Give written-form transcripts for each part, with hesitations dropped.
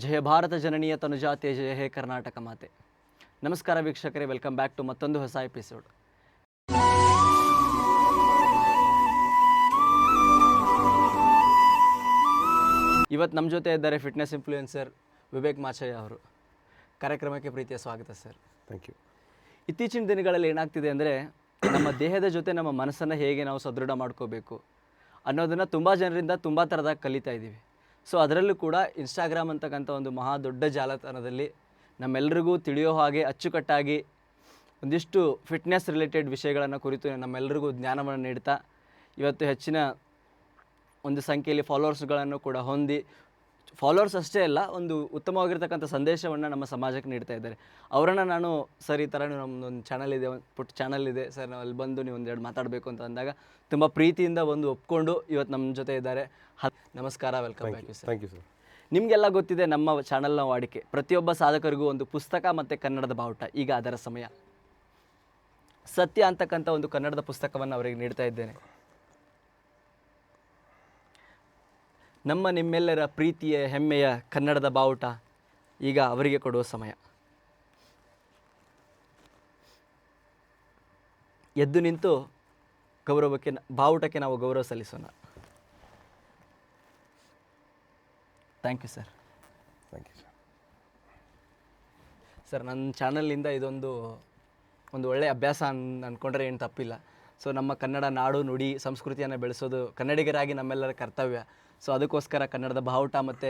ಜಯ ಭಾರತ ಜನನೀಯ ತನುಜಾತೆ ಜಯ ಹೇ ಕರ್ನಾಟಕ ಮಾತೆ. ನಮಸ್ಕಾರ ವೀಕ್ಷಕರೇ, ವೆಲ್ಕಮ್ ಬ್ಯಾಕ್ ಟು ಮತ್ತೊಂದು ಹೊಸ ಎಪಿಸೋಡ್. ಇವತ್ತು ನಮ್ಮ ಜೊತೆ ಇದ್ದಾರೆ ಫಿಟ್ನೆಸ್ ಇನ್ಫ್ಲೂಯೆನ್ಸರ್ ವಿವೇಕ್ ಮಾಚಯ್ಯ ಅವರು. ಕಾರ್ಯಕ್ರಮಕ್ಕೆ ಪ್ರೀತಿಯ ಸ್ವಾಗತ ಸರ್. Thank you. ಇತ್ತೀಚಿನ ದಿನಗಳಲ್ಲಿ ಏನಾಗ್ತಿದೆ ಅಂದರೆ, ನಮ್ಮ ದೇಹದ ಜೊತೆ ನಮ್ಮ ಮನಸ್ಸನ್ನು ಹೇಗೆ ನಾವು ಸದೃಢ ಮಾಡ್ಕೋಬೇಕು ಅನ್ನೋದನ್ನು ತುಂಬ ಜನರಿಂದ ತುಂಬ ಥರದಾಗ ಕಲಿತಾ ಇದ್ದೀವಿ. ಸೊ ಅದರಲ್ಲೂ ಕೂಡ ಇನ್ಸ್ಟಾಗ್ರಾಮ್ ಅಂತಕ್ಕಂಥ ಒಂದು ಮಹಾ ದೊಡ್ಡ ಜಾಲತಾಣದಲ್ಲಿ ನಮ್ಮೆಲ್ಲರಿಗೂ ತಿಳಿಯೋ ಹಾಗೆ ಅಚ್ಚುಕಟ್ಟಾಗಿ ಒಂದಿಷ್ಟು ಫಿಟ್ನೆಸ್ ರಿಲೇಟೆಡ್ ವಿಷಯಗಳನ್ನು ಕುರಿತು ನಮ್ಮೆಲ್ಲರಿಗೂ ಜ್ಞಾನವನ್ನು ನೀಡ್ತಾ ಇವತ್ತು ಹೆಚ್ಚಿನ ಒಂದು ಸಂಖ್ಯೆಯಲ್ಲಿ ಫಾಲೋವರ್ಸ್ಗಳನ್ನು ಕೂಡ ಹೊಂದಿ, ಫಾಲೋವರ್ಸ್ ಅಷ್ಟೇ ಅಲ್ಲ, ಒಂದು ಉತ್ತಮವಾಗಿರ್ತಕ್ಕಂಥ ಸಂದೇಶವನ್ನು ನಮ್ಮ ಸಮಾಜಕ್ಕೆ ನೀಡ್ತಾ ಇದ್ದಾರೆ. ಅವರನ್ನು ನಾನು ಸರ್, ಈ ಥರ ನಮ್ಮದೊಂದು ಚಾನಲ್ ಇದೆ, ಒಂದು ಪುಟ್ಟ ಚಾನಲ್ ಇದೆ ಸರ್, ನಾವು ಅಲ್ಲಿ ಬಂದು ನೀವು ಒಂದೆರಡು ಮಾತಾಡಬೇಕು ಅಂತ ಅಂದಾಗ ತುಂಬ ಪ್ರೀತಿಯಿಂದ ಒಂದು ಒಪ್ಕೊಂಡು ಇವತ್ತು ನಮ್ಮ ಜೊತೆ ಇದ್ದಾರೆ. ನಮಸ್ಕಾರ, welcome back you sir. Thank you sir. ನಿಮಗೆಲ್ಲ ಗೊತ್ತಿದೆ, ನಮ್ಮ ಚಾನಲ್ನ ವಾಡಿಕೆ ಪ್ರತಿಯೊಬ್ಬ ಸಾಧಕರಿಗೂ ಒಂದು ಪುಸ್ತಕ ಮತ್ತು ಕನ್ನಡದ ಬಾವುಟ. ಈಗ ಅದರ ಸಮಯ. ಸತ್ಯ ಅಂತಕ್ಕಂಥ ಒಂದು ಕನ್ನಡದ ಪುಸ್ತಕವನ್ನು ಅವರಿಗೆ ನೀಡ್ತಾ ಇದ್ದೇನೆ. ನಮ್ಮ ನಿಮ್ಮೆಲ್ಲರ ಪ್ರೀತಿಯ ಹೆಮ್ಮೆಯ ಕನ್ನಡದ ಬಾವುಟ ಈಗ ಅವರಿಗೆ ಕೊಡುವ ಸಮಯ. ಎದ್ದು ನಿಂತು ಗೌರವಕ್ಕೆ, ಬಾವುಟಕ್ಕೆ ನಾವು ಗೌರವ ಸಲ್ಲಿಸೋಣ. Thank you sir. Thank you sir. Sir, ನನ್ನ ಚಾನಲಿಂದ ಇದೊಂದು ಒಳ್ಳೆಯ ಅಭ್ಯಾಸ ಅಂದ್ಕೊಂಡ್ರೆ ಏನು ತಪ್ಪಿಲ್ಲ. ಸೊ ನಮ್ಮ ಕನ್ನಡ ನಾಡು ನುಡಿ ಸಂಸ್ಕೃತಿಯನ್ನು ಬೆಳೆಸೋದು ಕನ್ನಡಿಗರಾಗಿ ನಮ್ಮೆಲ್ಲರ ಕರ್ತವ್ಯ. ಸೊ ಅದಕ್ಕೋಸ್ಕರ ಕನ್ನಡದ ಬಾವುಟ ಮತ್ತು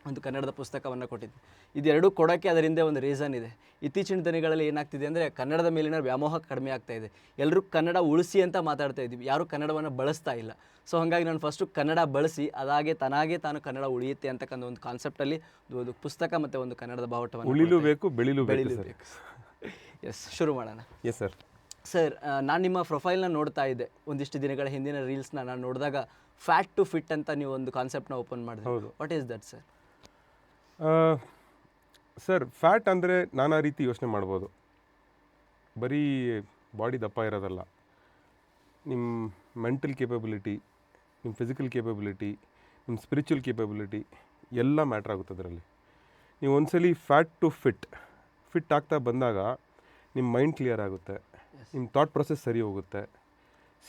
ಒಂದು ಕನ್ನಡದ ಪುಸ್ತಕವನ್ನು ಕೊಟ್ಟಿದ್ದೆ. ಇದೆರಡೂ ಕೊಡೋಕ್ಕೆ ಅದರಿಂದ ಒಂದು ರೀಸನ್ ಇದೆ. ಇತ್ತೀಚಿನ ದಿನಗಳಲ್ಲಿ ಏನಾಗ್ತಿದೆ ಅಂದರೆ, ಕನ್ನಡದ ಮೇಲಿನ ವ್ಯಾಮೋಹ ಕಡಿಮೆ ಆಗ್ತಾ ಇದೆ. ಎಲ್ಲರೂ ಕನ್ನಡ ಉಳಿಸಿ ಅಂತ ಮಾತಾಡ್ತಾ ಇದ್ದೀವಿ, ಯಾರೂ ಕನ್ನಡವನ್ನು ಬಳಸ್ತಾ ಇಲ್ಲ. ಸೊ ಹಾಗಾಗಿ ನಾನು ಫಸ್ಟು ಕನ್ನಡ ಬಳಸಿ ಅದಾಗೆ ತಾನು ಕನ್ನಡ ಉಳಿಯುತ್ತೆ ಅಂತಕ್ಕಂಥ ಒಂದು ಕಾನ್ಸೆಪ್ಟಲ್ಲಿ ಒಂದು ಪುಸ್ತಕ ಮತ್ತು ಒಂದು ಕನ್ನಡದ ಬಾವುಟವನ್ನು ಉಳಿಲೂಬೇಕು, ಬೆಳಿಲೂಬೇಕು. ಎಸ್, ಶುರು ಮಾಡೋಣ. S sir. ಸರ್, ನಾನು ನಿಮ್ಮ ಪ್ರೊಫೈಲ್ನ ನೋಡ್ತಾ ಇದ್ದೆ. ಒಂದಿಷ್ಟು ದಿನಗಳ ಹಿಂದಿನ ರೀಲ್ಸ್ನ ನಾನು ನೋಡಿದಾಗ ಫ್ಯಾಟ್ ಟು ಫಿಟ್ ಅಂತ ನೀವು ಒಂದು ಕಾನ್ಸೆಪ್ಟ್ನ ಓಪನ್ ಮಾಡಿದೆ. ಹೌದು. What is that sir? Sir, fat ಅಂದರೆ ನಾನಾ ರೀತಿ ಯೋಚನೆ ಮಾಡ್ಬೋದು. ಬರೀ ಬಾಡಿ ದಪ್ಪ ಇರೋದಲ್ಲ, ನಿಮ್ಮ ಮೆಂಟಲ್ ಕೇಪಬಿಲಿಟಿ, ನಿಮ್ಮ ಫಿಸಿಕಲ್ ಕೇಪಬಿಲಿಟಿ, ನಿಮ್ಮ ಸ್ಪಿರಿಚುವಲ್ ಕೇಪಬಿಲಿಟಿ ಎಲ್ಲ ಮ್ಯಾಟ್ರ್ ಆಗುತ್ತೆ ಅದರಲ್ಲಿ. ನೀವು ಒಂದ್ಸಲಿ ಫ್ಯಾಟ್ ಟು ಫಿಟ್ ಆಗ್ತಾ ಬಂದಾಗ ನಿಮ್ಮ ಮೈಂಡ್ ಕ್ಲಿಯರ್ ಆಗುತ್ತೆ, ನಿಮ್ಮ ಥಾಟ್ ಪ್ರೊಸೆಸ್ ಸರಿ ಹೋಗುತ್ತೆ,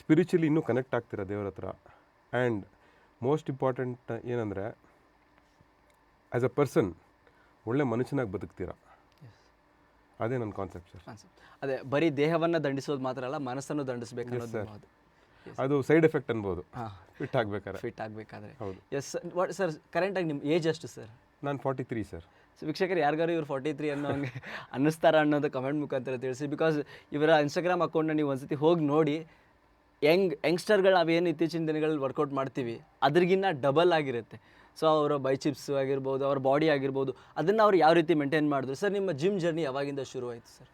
ಸ್ಪಿರಿಚುಲಿ ಇನ್ನೂ ಕನೆಕ್ಟ್ ಆಗ್ತೀರ ದೇವ್ರ ಹತ್ರ. ಆ್ಯಂಡ್ ಮೋಸ್ಟ್ ಇಂಪಾರ್ಟೆಂಟ್ ಏನಂದರೆ, ಆ್ಯಸ್ ಅ ಪರ್ಸನ್ ಒಳ್ಳೆ ಮನುಷ್ಯನಾಗಿ ಬದುಕ್ತೀರ. ಅದೇ ನನ್ನ ಕಾನ್ಸೆಪ್ಟ್ ಸರ್. ಅದೇ ಬರೀ ದೇಹವನ್ನು ದಂಡಿಸೋದು ಮಾತ್ರ ಅಲ್ಲ, ಮನಸ್ಸನ್ನು ದಂಡಿಸಬೇಕು ಅನ್ನೋದು. ಅದು ಸೈಡ್ ಎಫೆಕ್ಟ್ ಅನ್ಬೋದು ಫಿಟ್ ಆಗಬೇಕಾದ್ರೆ. ಹೌದು. Yes sir. ಕರೆಂಟಾಗಿ ನಿಮ್ಮ ಏಜ್ ಎಷ್ಟು ಸರ್? ನಾನು 43 ಸರ್. ಸೊ ವೀಕ್ಷಕರು, ಯಾರಿಗಾರು ಇವ್ರು 43 ಅನ್ನೋ ಹಂಗೆ ಅನ್ನಿಸ್ತಾರ ಅನ್ನೋದು ಕಮೆಂಟ್ ಮುಖಾಂತರ ತಿಳಿಸಿ. ಬಿಕಾಸ್ ಇವರ ಇನ್ಸ್ಟಾಗ್ರಾಮ್ ಅಕೌಂಟ್ನ ನೀವು ಒಂದ್ಸತಿ ಹೋಗಿ ನೋಡಿ, ಯಂಗ್ಸ್ಟರ್ಗಳು ನಾವೇನು ಇತ್ತೀಚಿನ ದಿನಗಳಲ್ಲಿ ವರ್ಕೌಟ್ ಮಾಡ್ತೀವಿ ಅದ್ರಿಗಿನ್ನ ಡಬಲ್ ಆಗಿರುತ್ತೆ. ಸೊ ಅವರ ಬೈಚಿಪ್ಸ್ ಆಗಿರ್ಬೋದು, ಅವ್ರ ಬಾಡಿ ಆಗಿರ್ಬೋದು, ಅದನ್ನು ಅವ್ರು ಯಾವ ರೀತಿ ಮೇಂಟೈನ್ ಮಾಡಿದ್ರು. ಸರ್, ನಿಮ್ಮ ಜಿಮ್ ಜರ್ನಿ ಯಾವಾಗಿಂದ ಶುರು ಆಯಿತು ಸರ್?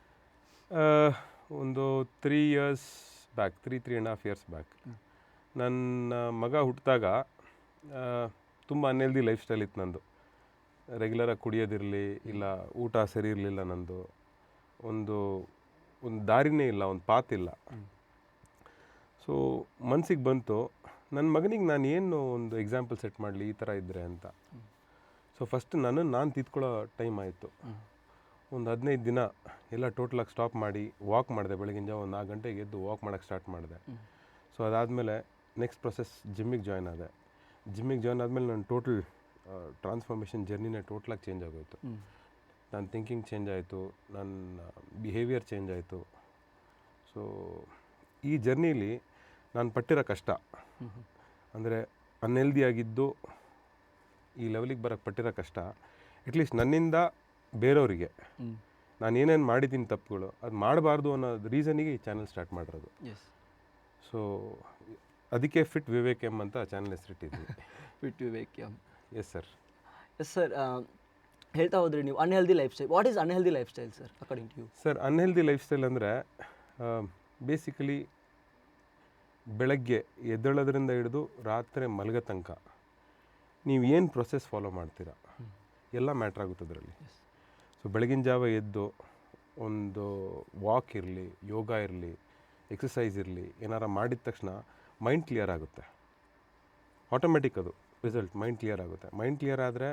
ಒಂದು 3.5 ಇಯರ್ಸ್ ಬ್ಯಾಕ್. ನನ್ನ ಮಗ ಹುಟ್ಟಿದಾಗ ತುಂಬ ಅನ್ಹೆಲ್ದಿ ಲೈಫ್ ಸ್ಟೈಲ್ ಇತ್ತು ನಂದು. ರೆಗ್ಯುಲರಾಗಿ ಕುಡಿಯೋದಿರಲಿ, ಇಲ್ಲ ಊಟ ಸರಿ ಇರಲಿಲ್ಲ ನಂದು. ಒಂದು ದಾರಿನೇ ಇಲ್ಲ, ಒಂದು ಪಾತ್ ಇಲ್ಲ. ಸೊ ಮನಸ್ಸಿಗೆ ಬಂತು, ನನ್ನ ಮಗನಿಗೆ ನಾನು ಏನು ಒಂದು ಎಕ್ಸಾಂಪಲ್ ಸೆಟ್ ಮಾಡಲಿ ಈ ಥರ ಇದ್ದರೆ ಅಂತ. ಸೊ ಫಸ್ಟ್ ನಾನು ತಿದ್ಕೊಳ್ಳೋ ಟೈಮ್ ಆಯಿತು. ಒಂದು 15 ದಿನ ಎಲ್ಲ ಟೋಟಲಾಗಿ ಸ್ಟಾಪ್ ಮಾಡಿ ವಾಕ್ ಮಾಡಿದೆ. ಬೆಳಗಿನ ಜಾವ 4 ಗಂಟೆಗೆ ಎದ್ದು ವಾಕ್ ಮಾಡೋಕ್ಕೆ ಸ್ಟಾರ್ಟ್ ಮಾಡಿದೆ. ಸೊ ಅದಾದಮೇಲೆ ನೆಕ್ಸ್ಟ್ ಪ್ರೊಸೆಸ್ ಜಿಮ್ಮಿಗೆ ಜಾಯ್ನ್ ಆದೆ. ಜಿಮ್ಮಿಗೆ ಜಾಯ್ನ್ ಆದಮೇಲೆ ನನ್ನ ಟೋಟಲ್ ಟ್ರಾನ್ಸ್ಫಾರ್ಮೇಷನ್ ಜರ್ನಿನೇ ಟೋಟಲಾಗಿ ಚೇಂಜ್ ಆಗೋಯಿತು. ನನ್ನ ಥಿಂಕಿಂಗ್ ಚೇಂಜ್ ಆಯಿತು, ನನ್ನ ಬಿಹೇವಿಯರ್ ಚೇಂಜ್ ಆಯಿತು. ಸೊ ಈ ಜರ್ನೀಲಿ ನಾನು ಪಟ್ಟಿರೋ ಕಷ್ಟ ಅಂದರೆ, ಅನ್ಹೆಲ್ದಿ ಆಗಿದ್ದು ಈ ಲೆವೆಲಿಗೆ ಬರೋಕ್ಕೆ ಪಟ್ಟಿರೋ ಕಷ್ಟ, ಅಟ್ಲೀಸ್ಟ್ ನನ್ನಿಂದ ಬೇರೆಯವರಿಗೆ ನಾನು ಏನೇನು ಮಾಡಿದ್ದೀನಿ ತಪ್ಪುಗಳು ಅದು ಮಾಡಬಾರ್ದು ಅನ್ನೋ ರೀಸನಿಗೆ ಈ ಚಾನಲ್ ಸ್ಟಾರ್ಟ್ ಮಾಡಿರೋದು. ಸೊ ಅದಕ್ಕೆ ಫಿಟ್ ವಿವೇಕ್ ಎಮ್ ಅಂತ ಚಾನಲ್ ಹೆಸರಿಟ್ಟಿದ್ವಿ. Fit Vivek M. Yes sir. Yes sir. ಹೇಳ್ತಾ ಹೋದ್ರಿ ನೀವು unhealthy lifestyle. What is unhealthy lifestyle sir according to you? Sir, unhealthy lifestyle ಅಂದರೆ ಬೇಸಿಕಲಿ ಬೆಳಗ್ಗೆ ಎದ್ದೇಳೋದ್ರಿಂದ ಹಿಡಿದು ರಾತ್ರಿ ಮಲಗೋ ತನಕ ನೀವು ಏನು ಪ್ರೊಸೆಸ್ ಫಾಲೋ ಮಾಡ್ತೀರಾ ಎಲ್ಲ ಮ್ಯಾಟ್ರ್ ಆಗುತ್ತೆ ಅದರಲ್ಲಿ. ಸೊ ಬೆಳಗಿನ ಜಾವ ಎದ್ದು ಒಂದು ವಾಕ್ ಇರಲಿ, ಯೋಗ ಇರಲಿ, ಎಕ್ಸಸೈಸ್ ಇರಲಿ, ಏನಾರ ಮಾಡಿದ ತಕ್ಷಣ ಮೈಂಡ್ ಕ್ಲಿಯರ್ ಆಗುತ್ತೆ. ಆಟೋಮೆಟಿಕ್ ಅದು ರಿಸಲ್ಟ್. ಮೈಂಡ್ ಕ್ಲಿಯರ್ ಆಗುತ್ತೆ. ಮೈಂಡ್ ಕ್ಲಿಯರ್ ಆದರೆ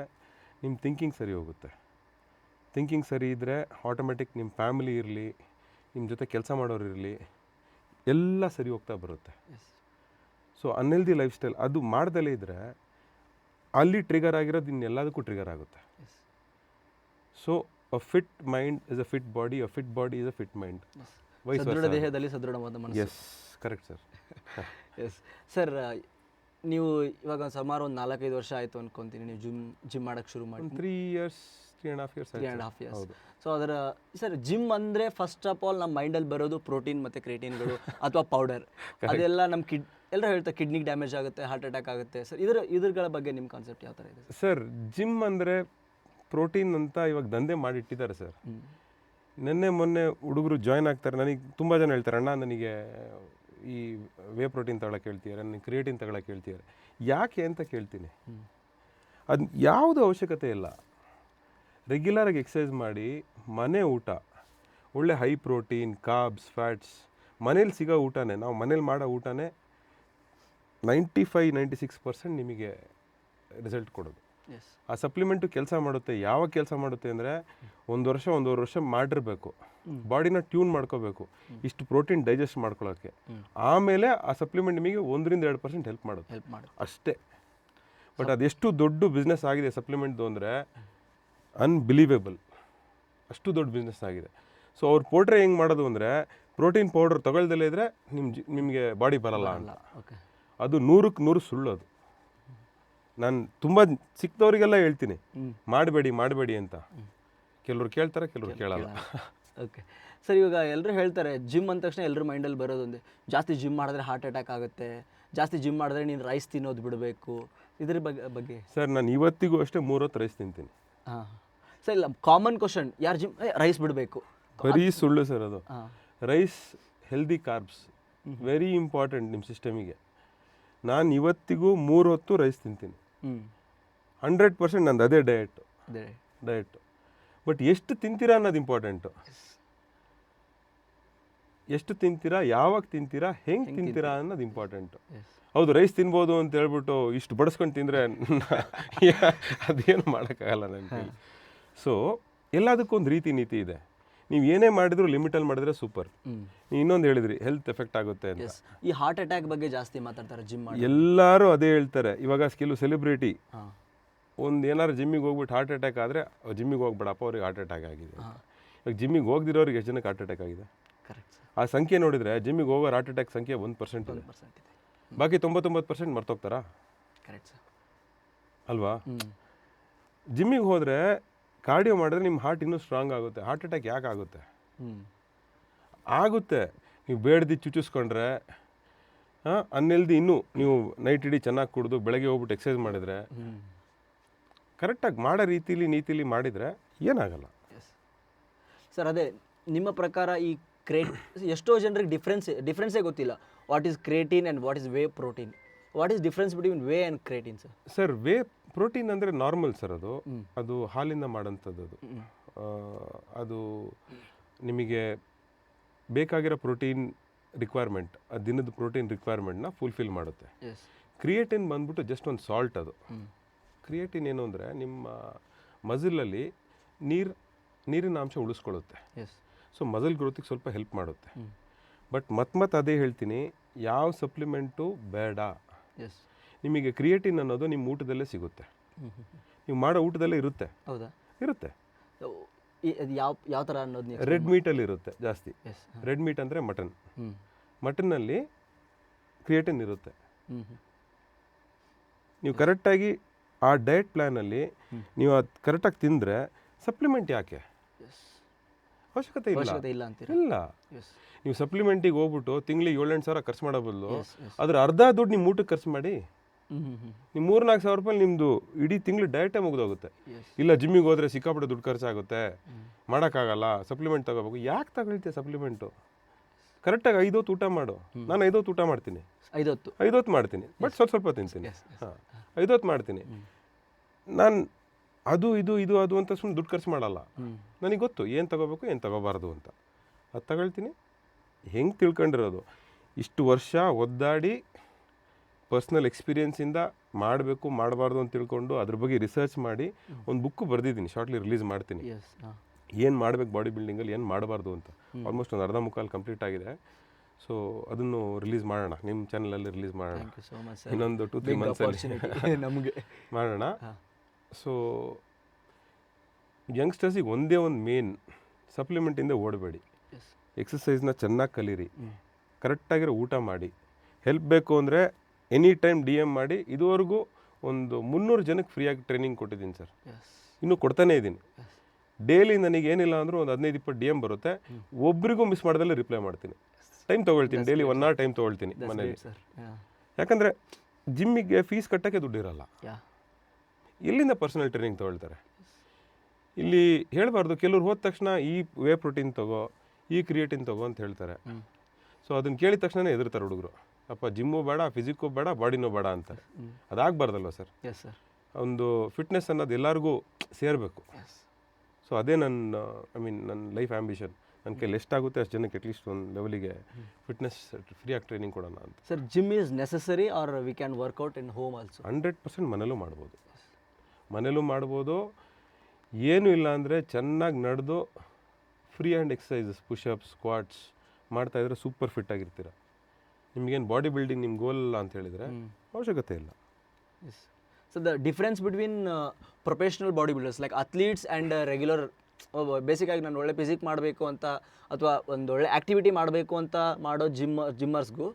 ನಿಮ್ಮ ಥಿಂಕಿಂಗ್ ಸರಿ ಹೋಗುತ್ತೆ. ಥಿಂಕಿಂಗ್ ಸರಿ ಇದ್ದರೆ ಆಟೋಮೆಟಿಕ್ ನಿಮ್ಮ ಫ್ಯಾಮಿಲಿ ಇರಲಿ, ನಿಮ್ಮ ಜೊತೆ ಕೆಲಸ ಮಾಡೋರು ಇರಲಿ, ಎಲ್ಲ ಸರಿ ಹೋಗ್ತಾ ಬರುತ್ತೆ. ಸೊ ಅನ್ಹೆಲ್ದಿ ಲೈಫ್ ಸ್ಟೈಲ್ ಅದು ಮಾಡ್ದಲೇ ಇದ್ದರೆ ಅಲ್ಲಿ ಟ್ರಿಗರ್ ಆಗಿರೋದು ಇನ್ನೆಲ್ಲದಕ್ಕೂ ಟ್ರಿಗರ್ ಆಗುತ್ತೆ. So a fit mind is a fit body, a fit body is a fit mind. ಸದೃಢ ದೇಹದಲ್ಲಿ ಸದೃಢವಾದ ಮನಸ್ಸು. Yes, correct sir. Yes sir, ನೀವು ಇವಾಗ ಸುಮಾರು ಒಂದು 4-5 ವರ್ಷ ಆಯಿತು ಅನ್ಕೊತೀನಿ ನೀವು ಜಿಮ್ ಮಾಡೋಕ್ಕೆ ಶುರು ಮಾಡಿ. 3 years, 3.5 years. 3.5 years. ಸೊ ಅದರ ಸರ್ ಜಿಮ್ ಅಂದರೆ ಫಸ್ಟ್ ಆಫ್ ಆಲ್ ನಮ್ಮ ಮೈಂಡಲ್ಲಿ ಬರೋದು ಪ್ರೋಟೀನ್ ಮತ್ತು ಕ್ರೇಟಿನ್ಗಳು ಅಥವಾ ಪೌಡರ್. ಅದೆಲ್ಲ ನಮ್ಮ ಎಲ್ಲರೂ ಹೇಳ್ತಾರೆ ಕಿಡ್ನಿಗೆ ಡ್ಯಾಮೇಜ್ ಆಗುತ್ತೆ, ಹಾರ್ಟ್ ಅಟ್ಯಾಕ್ ಆಗುತ್ತೆ. ಸರ್ ಇದ್ರಗಳ ಬಗ್ಗೆ ನಿಮ್ಮ ಕಾನ್ಸೆಪ್ಟ್ ಯಾವ ಥರ ಇದೆ ಸರ್? ಜಿಮ್ ಅಂದರೆ ಪ್ರೋಟೀನ್ ಅಂತ ಇವಾಗ ದಂಧೆ ಮಾಡಿಟ್ಟಿದ್ದಾರೆ ಸರ್. ನಿನ್ನೆ ಮೊನ್ನೆ ಹುಡುಗರು ಜಾಯ್ನ್ ಆಗ್ತಾರೆ, ನನಗೆ ತುಂಬ ಜನ ಹೇಳ್ತಾರೆ, ಅಣ್ಣ ನನಗೆ ಈ ವೇ ಪ್ರೋಟೀನ್ ತಗೊಳಕ್ಕೆ ಹೇಳ್ತಿದ್ದಾರೆ, ನನಗೆ ಕ್ರಿಯೇಟಿನ್ ತಗೊಳಕ್ಕೆ ಹೇಳ್ತಿದ್ದಾರೆ. ಯಾಕೆ ಅಂತ ಕೇಳ್ತೀನಿ. ಅದು ಯಾವುದು ಅವಶ್ಯಕತೆ ಇಲ್ಲ. ರೆಗ್ಯುಲರಾಗಿ ಎಕ್ಸಸೈಸ್ ಮಾಡಿ, ಮನೆ ಊಟ ಒಳ್ಳೆ ಹೈ ಪ್ರೋಟೀನ್, ಕಾರ್ಬ್ಸ್, ಫ್ಯಾಟ್ಸ್, ಮನೇಲಿ ಸಿಗೋ ಊಟನೇ, ನಾವು ಮನೇಲಿ ಮಾಡೋ ಊಟನೇ 95-96% ನಿಮಗೆ ರಿಸಲ್ಟ್ ಕೊಡೋದು. ಆ ಸಪ್ಲಿಮೆಂಟು ಕೆಲಸ ಮಾಡುತ್ತೆ. ಯಾವಾಗ ಕೆಲಸ ಮಾಡುತ್ತೆ ಅಂದರೆ 1 ವರ್ಷ 1.5 ವರ್ಷ ಮಾಡಿರಬೇಕು, ಬಾಡಿನ ಟ್ಯೂನ್ ಮಾಡ್ಕೋಬೇಕು ಇಷ್ಟು ಪ್ರೋಟೀನ್ ಡೈಜೆಸ್ಟ್ ಮಾಡ್ಕೊಳ್ಳೋಕ್ಕೆ. ಆಮೇಲೆ ಆ ಸಪ್ಲಿಮೆಂಟ್ ನಿಮಗೆ 1-2% ಹೆಲ್ಪ್ ಮಾಡುತ್ತೆ ಅಷ್ಟೇ. ಬಟ್ ಅದೆಷ್ಟು ದೊಡ್ಡ ಬಿಸ್ನೆಸ್ ಆಗಿದೆ ಸಪ್ಲಿಮೆಂಟ್ದು ಅಂದರೆ ಅನ್ಬಿಲೀವೇಬಲ್. ಅಷ್ಟು ದೊಡ್ಡ ಬಿಸ್ನೆಸ್ ಆಗಿದೆ. ಸೊ ಅವ್ರು ಪೋಟ್ರೆ ಹೆಂಗೆ ಮಾಡೋದು ಅಂದರೆ, ಪ್ರೋಟೀನ್ ಪೌಡರ್ ತಗೊಳ್ದಲ್ಲೇ ಇದ್ದರೆ ನಿಮಗೆ ಬಾಡಿ ಬರಲ್ಲ ಅಂತ. ಅದು 100ಕ್ಕೆ 100 ಸುಳ್ಳು. ಅದು ನಾನು ತುಂಬ ಸಿಕ್ತವರಿಗೆಲ್ಲ ಹೇಳ್ತೀನಿ, ಮಾಡಬೇಡಿ ಅಂತ. ಕೆಲವ್ರು ಕೇಳ್ತಾರೆ, ಕೆಲವ್ರು ಕೇಳಲ್ಲ. ಓಕೆ ಸರ್, ಇವಾಗ ಎಲ್ಲರೂ ಹೇಳ್ತಾರೆ ಜಿಮ್ ಅಂದ ತಕ್ಷಣ ಎಲ್ಲರ ಮೈಂಡಲ್ಲಿ ಬರೋದೊಂದೇ, ಜಾಸ್ತಿ ಜಿಮ್ ಮಾಡಿದ್ರೆ ಹಾರ್ಟ್ ಅಟ್ಯಾಕ್ ಆಗುತ್ತೆ, ಜಾಸ್ತಿ ಜಿಮ್ ಮಾಡಿದ್ರೆ ನೀನು ರೈಸ್ ತಿನ್ನೋದು ಬಿಡಬೇಕು. ಇದ್ರ ಬಗ್ಗೆ ಸರ್, ನಾನು ಇವತ್ತಿಗೂ ಅಷ್ಟೇ 3 ಹೊತ್ತು ರೈಸ್ ತಿಂತೀನಿ. ಹಾಂ ಸರ್, ಇಲ್ಲ ಕಾಮನ್ ಕ್ವಶನ್, ಯಾರು ಜಿಮ್ ರೈಸ್ ಬಿಡಬೇಕು? ಬರೀ ಸುಳ್ಳು ಸರ್ ಅದು. Rice healthy carbs very important ನಿಮ್ಮ ಸಿಸ್ಟಮಿಗೆ. ನಾನು ಇವತ್ತಿಗೂ 3 ಹೊತ್ತು ರೈಸ್ ತಿಂತೀನಿ. 100% ನಂದು ಅದೇ ಡಯಟ್. ಬಟ್ ಎಷ್ಟು ತಿಂತೀರಾ ಅನ್ನೋದು ಇಂಪಾರ್ಟೆಂಟು. ಎಷ್ಟು ತಿಂತೀರಾ, ಯಾವಾಗ ತಿಂತೀರಾ, ಹೆಂಗೆ ತಿಂತೀರಾ ಅನ್ನೋದು ಇಂಪಾರ್ಟೆಂಟು. ಹೌದು, ರೈಸ್ ತಿನ್ಬೋದು ಅಂತ ಹೇಳ್ಬಿಟ್ಟು ಇಷ್ಟು ಬಡಿಸ್ಕೊಂಡು ತಿಂದರೆ ಅದೇನು ಮಾಡೋಕ್ಕಾಗಲ್ಲ ನನಗೆ. ಸೊ ಎಲ್ಲದಕ್ಕೂ ಒಂದು ರೀತಿ ನೀತಿ ಇದೆ. ನೀವು ಏನೇ ಮಾಡಿದ್ರು ಲಿಮಿಟಲ್ಲಿ ಮಾಡಿದ್ರೆ ಸೂಪರ್. ನೀವು ಇನ್ನೊಂದು ಹೇಳಿದ್ರಿ ಹೆಲ್ತ್ ಎಫೆಕ್ಟ್ ಆಗುತ್ತೆ ಅಂತ. ಈ ಹಾರ್ಟ್ ಅಟ್ಯಾಕ್ ಬಗ್ಗೆ ಜಾಸ್ತಿ ಮಾತಾಡ್ತಾರೆ ಜಿಮ್ ಮಾಡಿ. ಎಲ್ಲರೂ ಅದೇ ಹೇಳ್ತಾರೆ. ಇವಾಗ ಕೆಲವು ಸೆಲೆಬ್ರಿಟಿ ಒಂದು ಏನಾದ್ರು ಜಿಮ್ಮಿಗೆ ಹೋಗ್ಬಿಟ್ಟು ಹಾರ್ಟ್ ಅಟ್ಯಾಕ್ ಆದರೆ, ಜಿಮ್ಮಿಗೆ ಹೋಗ್ಬೇಡಪ್ಪ ಅವ್ರಿಗೆ ಹಾರ್ಟ್ ಅಟ್ಯಾಕ್ ಆಗಿದೆ. ಇವಾಗ ಜಿಮ್ಮಿಗೆ ಹೋಗ್ದಿರೋರಿಗೆ ಎಷ್ಟು ಜನಕ್ಕೆ ಹಾರ್ಟ್ ಅಟ್ಯಾಕ್ ಆಗಿದೆ? ಆ ಸಂಖ್ಯೆ ನೋಡಿದರೆ ಜಿಮ್ಮಿಗೆ ಹೋಗೋ ಹಾರ್ಟ್ ಅಟ್ಯಾಕ್ ಸಂಖ್ಯೆ 1% ಇದೆ. ಬಾಕಿ 99% ಮರ್ತೋಗ್ತಾರಾ? ಅಲ್ವಾ? ಜಿಮ್ಮಿಗೆ ಹೋದರೆ ಕಾರ್ಡಿಯೋ ಮಾಡಿದ್ರೆ ನಿಮ್ಮ ಹಾರ್ಟ್ ಇನ್ನೂ ಸ್ಟ್ರಾಂಗ್ ಆಗುತ್ತೆ. ಹಾರ್ಟ್ ಅಟ್ಯಾಕ್ ಯಾಕೆ ಆಗುತ್ತೆ? ಆಗುತ್ತೆ. ನೀವು ಬೇಡ್ದು ಚುಚ್ಚಿಸ್ಕೊಂಡ್ರೆ, ಅನ್ನೆಲ್ದಿ ಇನ್ನೂ ನೀವು ನೈಟ್ ಇಡೀ ಚೆನ್ನಾಗಿ ಕುಡಿದು ಬೆಳಗ್ಗೆ ಹೋಗ್ಬಿಟ್ಟು ಎಕ್ಸಸೈಸ್ ಮಾಡಿದರೆ, ಕರೆಕ್ಟಾಗಿ ಮಾಡೋ ನೀತಿಲಿ ಮಾಡಿದರೆ ಏನಾಗಲ್ಲ. ಸರ್, ಅದೇ ನಿಮ್ಮ ಪ್ರಕಾರ ಈ ಎಷ್ಟೋ ಜನರಿಗೆ ಡಿಫ್ರೆನ್ಸೇ ಗೊತ್ತಿಲ್ಲ. What is creatine and what is whey protein? What is difference between way and creatine sir? Sir, whey protein ಅಂದರೆ ನಾರ್ಮಲ್ ಸರ್. ಅದು ಹಾಲಿಂದ ಮಾಡೋಂಥದ್ದು. ಅದು ನಿಮಗೆ ಬೇಕಾಗಿರೋ ಪ್ರೋಟೀನ್ ರಿಕ್ವೈರ್ಮೆಂಟ್, ಆ ದಿನದ ಪ್ರೋಟೀನ್ ರಿಕ್ವೈರ್ಮೆಂಟ್ನ ಫುಲ್ಫಿಲ್ ಮಾಡುತ್ತೆ. ಕ್ರಿಯೇಟಿನ್ ಬಂದ್ಬಿಟ್ಟು ಜಸ್ಟ್ ಒಂದು ಸಾಲ್ಟ್. ಅದು ಕ್ರಿಯೇಟಿನ್ ಏನು ಅಂದರೆ ನಿಮ್ಮ ಮಸಲಲ್ಲಿ ನೀರಿನ ಅಂಶ ಉಳಿಸ್ಕೊಳ್ಳುತ್ತೆ. ಸೊ ಮಸಲ್ ಗ್ರೋತಿಗೆ ಸ್ವಲ್ಪ ಹೆಲ್ಪ್ ಮಾಡುತ್ತೆ. ಬಟ್ ಮತ್ತೆ ಅದೇ ಹೇಳ್ತೀನಿ, ಯಾವ ಸಪ್ಲಿಮೆಂಟು ಬೇಡ. ನಿಮಗೆ ಕ್ರಿಯೇಟಿನ್ ಅನ್ನೋದು ನಿಮ್ಮ ಊಟದಲ್ಲೇ ಸಿಗುತ್ತೆ. ನೀವು ಮಾಡೋ ಊಟದಲ್ಲೇ ಇರುತ್ತೆ. ಹೌದಾ? ಇರುತ್ತೆ. ಯಾವ ಥರ ಅನ್ನೋದು? ರೆಡ್ ಮೀಟಲ್ಲಿ ಇರುತ್ತೆ ಜಾಸ್ತಿ. ರೆಡ್ ಮೀಟ್ ಅಂದರೆ ಮಟನ್ನಲ್ಲಿ ಕ್ರಿಯೇಟಿನ್ ಇರುತ್ತೆ. ನೀವು ಕರೆಕ್ಟಾಗಿ ಆ ಡಯಟ್ ಪ್ಲ್ಯಾನಲ್ಲಿ ನೀವು ಅದು ಕರೆಕ್ಟಾಗಿ ತಿಂದರೆ ಸಪ್ಲಿಮೆಂಟ್ ಯಾಕೆ ಅವಶ್ಯಕತೆ ಇಲ್ಲ. ಇಲ್ಲ, ನೀವು ಸಪ್ಲಿಮೆಂಟಿಗೆ ಹೋಗ್ಬಿಟ್ಟು ತಿಂಗಳಿಗೆ 7-8 ಸಾವಿರ ಖರ್ಚು ಮಾಡೋ ಬದಲು ಅದ್ರ ಅರ್ಧ ದುಡ್ಡು ನಿಮ್ಮ ಊಟಕ್ಕೆ ಖರ್ಚು ಮಾಡಿ. ನೀವು 3-4 ಸಾವಿರ ರೂಪಾಯಿ ನಿಮ್ಮದು ಇಡೀ ತಿಂಗಳು ಡಯಟೇ ಮುಗಿದೋಗುತ್ತೆ. ಇಲ್ಲ, ಜಿಮ್ಮಿಗೆ ಹೋದರೆ ಸಿಕ್ಕಾಪಟ್ಟೆ ದುಡ್ಡು ಖರ್ಚಾಗುತ್ತೆ, ಮಾಡೋಕ್ಕಾಗಲ್ಲ, ಸಪ್ಲಿಮೆಂಟ್ ತಗೋಬೇಕು. ಯಾಕೆ ತಗೊಳ್ತೀಯ ಸಪ್ಲಿಮೆಂಟು? ಕರೆಕ್ಟಾಗಿ 5 ಹೊತ್ತು ಊಟ ಮಾಡು. ನಾನು 5 ಹೊತ್ತು ಊಟ ಮಾಡ್ತೀನಿ. 5 ಹೊತ್ತು ಮಾಡ್ತೀನಿ, ಬಟ್ ಸ್ವಲ್ಪ ತಿಂತೀನಿ. 5 ಹೊತ್ತು ಮಾಡ್ತೀನಿ. ನಾನು ಅದು ಅಂತ ಸುಮ್ಮನೆ ದುಡ್ಡು ಖರ್ಚು ಮಾಡಲ್ಲ. ನನಗೆ ಗೊತ್ತು ಏನು ತಗೋಬೇಕು, ಏನು ತಗೋಬಾರ್ದು ಅಂತ. ಅದು ತಗೊಳ್ತೀನಿ. ಹೆಂಗೆ ತಿಳ್ಕೊಂಡಿರೋದು, ಇಷ್ಟು ವರ್ಷ ಒದ್ದಾಡಿ ಪರ್ಸ್ನಲ್ ಎಕ್ಸ್ಪೀರಿಯನ್ಸಿಂದ ಮಾಡಬೇಕು ಮಾಡಬಾರ್ದು ಅಂತ ತಿಳ್ಕೊಂಡು ಅದ್ರ ಬಗ್ಗೆ ರಿಸರ್ಚ್ ಮಾಡಿ ಒಂದು ಬುಕ್ಕು ಬರೆದಿದ್ದೀನಿ, ಶಾರ್ಟ್ಲಿ ರಿಲೀಸ್ ಮಾಡ್ತೀನಿ. ಎಸ್ ಹಾಂ ಏನು ಮಾಡಬೇಕು ಬಾಡಿ ಬಿಲ್ಡಿಂಗಲ್ಲಿ, ಏನು ಮಾಡಬಾರ್ದು ಅಂತ. ಆಲ್ಮೋಸ್ಟ್ ಒಂದು ಅರ್ಧ ಮುಕ್ಕಾಲು ಕಂಪ್ಲೀಟ್ ಆಗಿದೆ. ಸೊ ಅದನ್ನು ರಿಲೀಸ್ ಮಾಡೋಣ, ನಿಮ್ಮ ಚಾನಲಲ್ಲಿ ರಿಲೀಸ್ ಮಾಡೋಣ. Thank you so much sir. ಇನ್ನೊಂದು 2-3 ಮಂತ್ಸಲ್ಲಿ ನಮಗೆ ಮಾಡೋಣ. ಸೊ ಯಂಗ್ಸ್ಟರ್ಸಿಗೆ ಒಂದೇ ಒಂದು ಮೇನ್ ಸಪ್ಲಿಮೆಂಟಿಂದ ಓಡಬೇಡಿ, ಎಸ್ ಎಕ್ಸಸೈಸ್ನ ಚೆನ್ನಾಗಿ ಕಲೀರಿ, ಕರೆಕ್ಟಾಗಿರೋ ಊಟ ಮಾಡಿ. ಹೆಲ್ಪ್ ಬೇಕು ಅಂದರೆ ಎನಿ ಟೈಮ್ DM ಮಾಡಿ. ಇದುವರೆಗೂ ಒಂದು 300 ಜನಕ್ಕೆ ಫ್ರೀಯಾಗಿ ಟ್ರೈನಿಂಗ್ ಕೊಟ್ಟಿದ್ದೀನಿ ಸರ್, ಎಸ್ ಇನ್ನೂ ಕೊಡ್ತಾನೇ ಇದ್ದೀನಿ. ಡೈಲಿ ನನಗೆ ಏನಿಲ್ಲ ಅಂದರೂ ಒಂದು 15-20 DM ಬರುತ್ತೆ. ಒಬ್ರಿಗೂ ಮಿಸ್ ಮಾಡ್ದಲ್ಲೇ ರಿಪ್ಲೈ ಮಾಡ್ತೀನಿ. ಟೈಮ್ ತೊಗೊಳ್ತೀನಿ, ಡೈಲಿ 1 hour ಟೈಮ್ ತೊಗೊಳ್ತೀನಿ ಮನೇಲಿ. ಸರ್ ಯಾಕಂದರೆ ಜಿಮ್ಮಿಗೆ ಫೀಸ್ ಕಟ್ಟೋಕ್ಕೆ ದುಡ್ಡಿರಲ್ಲ, ಯಾ ಎಲ್ಲಿಂದ ಪರ್ಸನಲ್ ಟ್ರೈನಿಂಗ್ ತೊಗೊಳ್ತಾರೆ? ಇಲ್ಲಿ ಹೇಳಬಾರ್ದು, ಕೆಲವ್ರು ಹೋದ ತಕ್ಷಣ ಈ ವೇ ಪ್ರೋಟೀನ್ ತೊಗೋ, ಈ ಕ್ರಿಯೇಟಿನ್ ತೊಗೋ ಅಂತ ಹೇಳ್ತಾರೆ. ಸೊ ಅದನ್ನು ಕೇಳಿದ ತಕ್ಷಣ ಹೆದರ್ತಾರೆ ಹುಡುಗರು, ಅಪ್ಪ ಜಿಮ್ಮು ಬೇಡ, ಫಿಸಿಕ್ಕು ಬೇಡ, ಬಾಡಿನೂ ಬೇಡ ಅಂತ. ಅದಾಗಬಾರ್ದಲ್ವ ಸರ್? Yes sir. ಒಂದು ಫಿಟ್ನೆಸ್ ಅನ್ನೋದು ಎಲ್ಲರಿಗೂ ಸೇರಬೇಕು. ಎಸ್ ಸೊ ಅದೇ ನನ್ನ ನನ್ನ ಲೈಫ್ ಆ್ಯಂಬಿಷನ್. ನನ್ನ ಕೈಲಿ ಎಷ್ಟಾಗುತ್ತೆ ಅಷ್ಟು ಜನಕ್ಕೆ ಅಟ್ಲೀಸ್ಟ್ ಒಂದು ಲೆವೆಲಿಗೆ ಫಿಟ್ನೆಸ್ ಫ್ರೀಯಾಗಿ ಟ್ರೈನಿಂಗ್ ಕೊಡೋಣ ಅಂತ. Sir gym is necessary are we can work out in home also? 100% ಮನೇಲೂ ಮಾಡ್ಬೋದು, ಮನೇಲೂ ಮಾಡ್ಬೋದು. ಏನೂ ಇಲ್ಲ ಅಂದರೆ ಚೆನ್ನಾಗಿ ನಡೆದು free hand exercises, push-ups, squats ಮಾಡ್ತಾಯಿದ್ರೆ ಸೂಪರ್ ಫಿಟ್ ಆಗಿರ್ತೀರ. ನಿಮಗೇನು ಬಾಡಿ ಬಿಲ್ಡಿಂಗ್ ನಿಮ್ಮ ಗೋಲ್ ಇಲ್ಲ ಅಂತ ಹೇಳಿದರೆ ಅವಶ್ಯಕತೆ ಇಲ್ಲ. Yes. So the difference between professional body builders like athletes and regular, ಬೇಸಿಕಾಗಿ ನಾನು ಒಳ್ಳೆ ಫಿಸಿಕ್ ಮಾಡಬೇಕು ಅಂತ ಅಥವಾ ಒಂದು ಒಳ್ಳೆ ಆ್ಯಕ್ಟಿವಿಟಿ ಮಾಡಬೇಕು ಅಂತ ಮಾಡೋ ಜಿಮ್ಮರ್ಸ್ಗೂ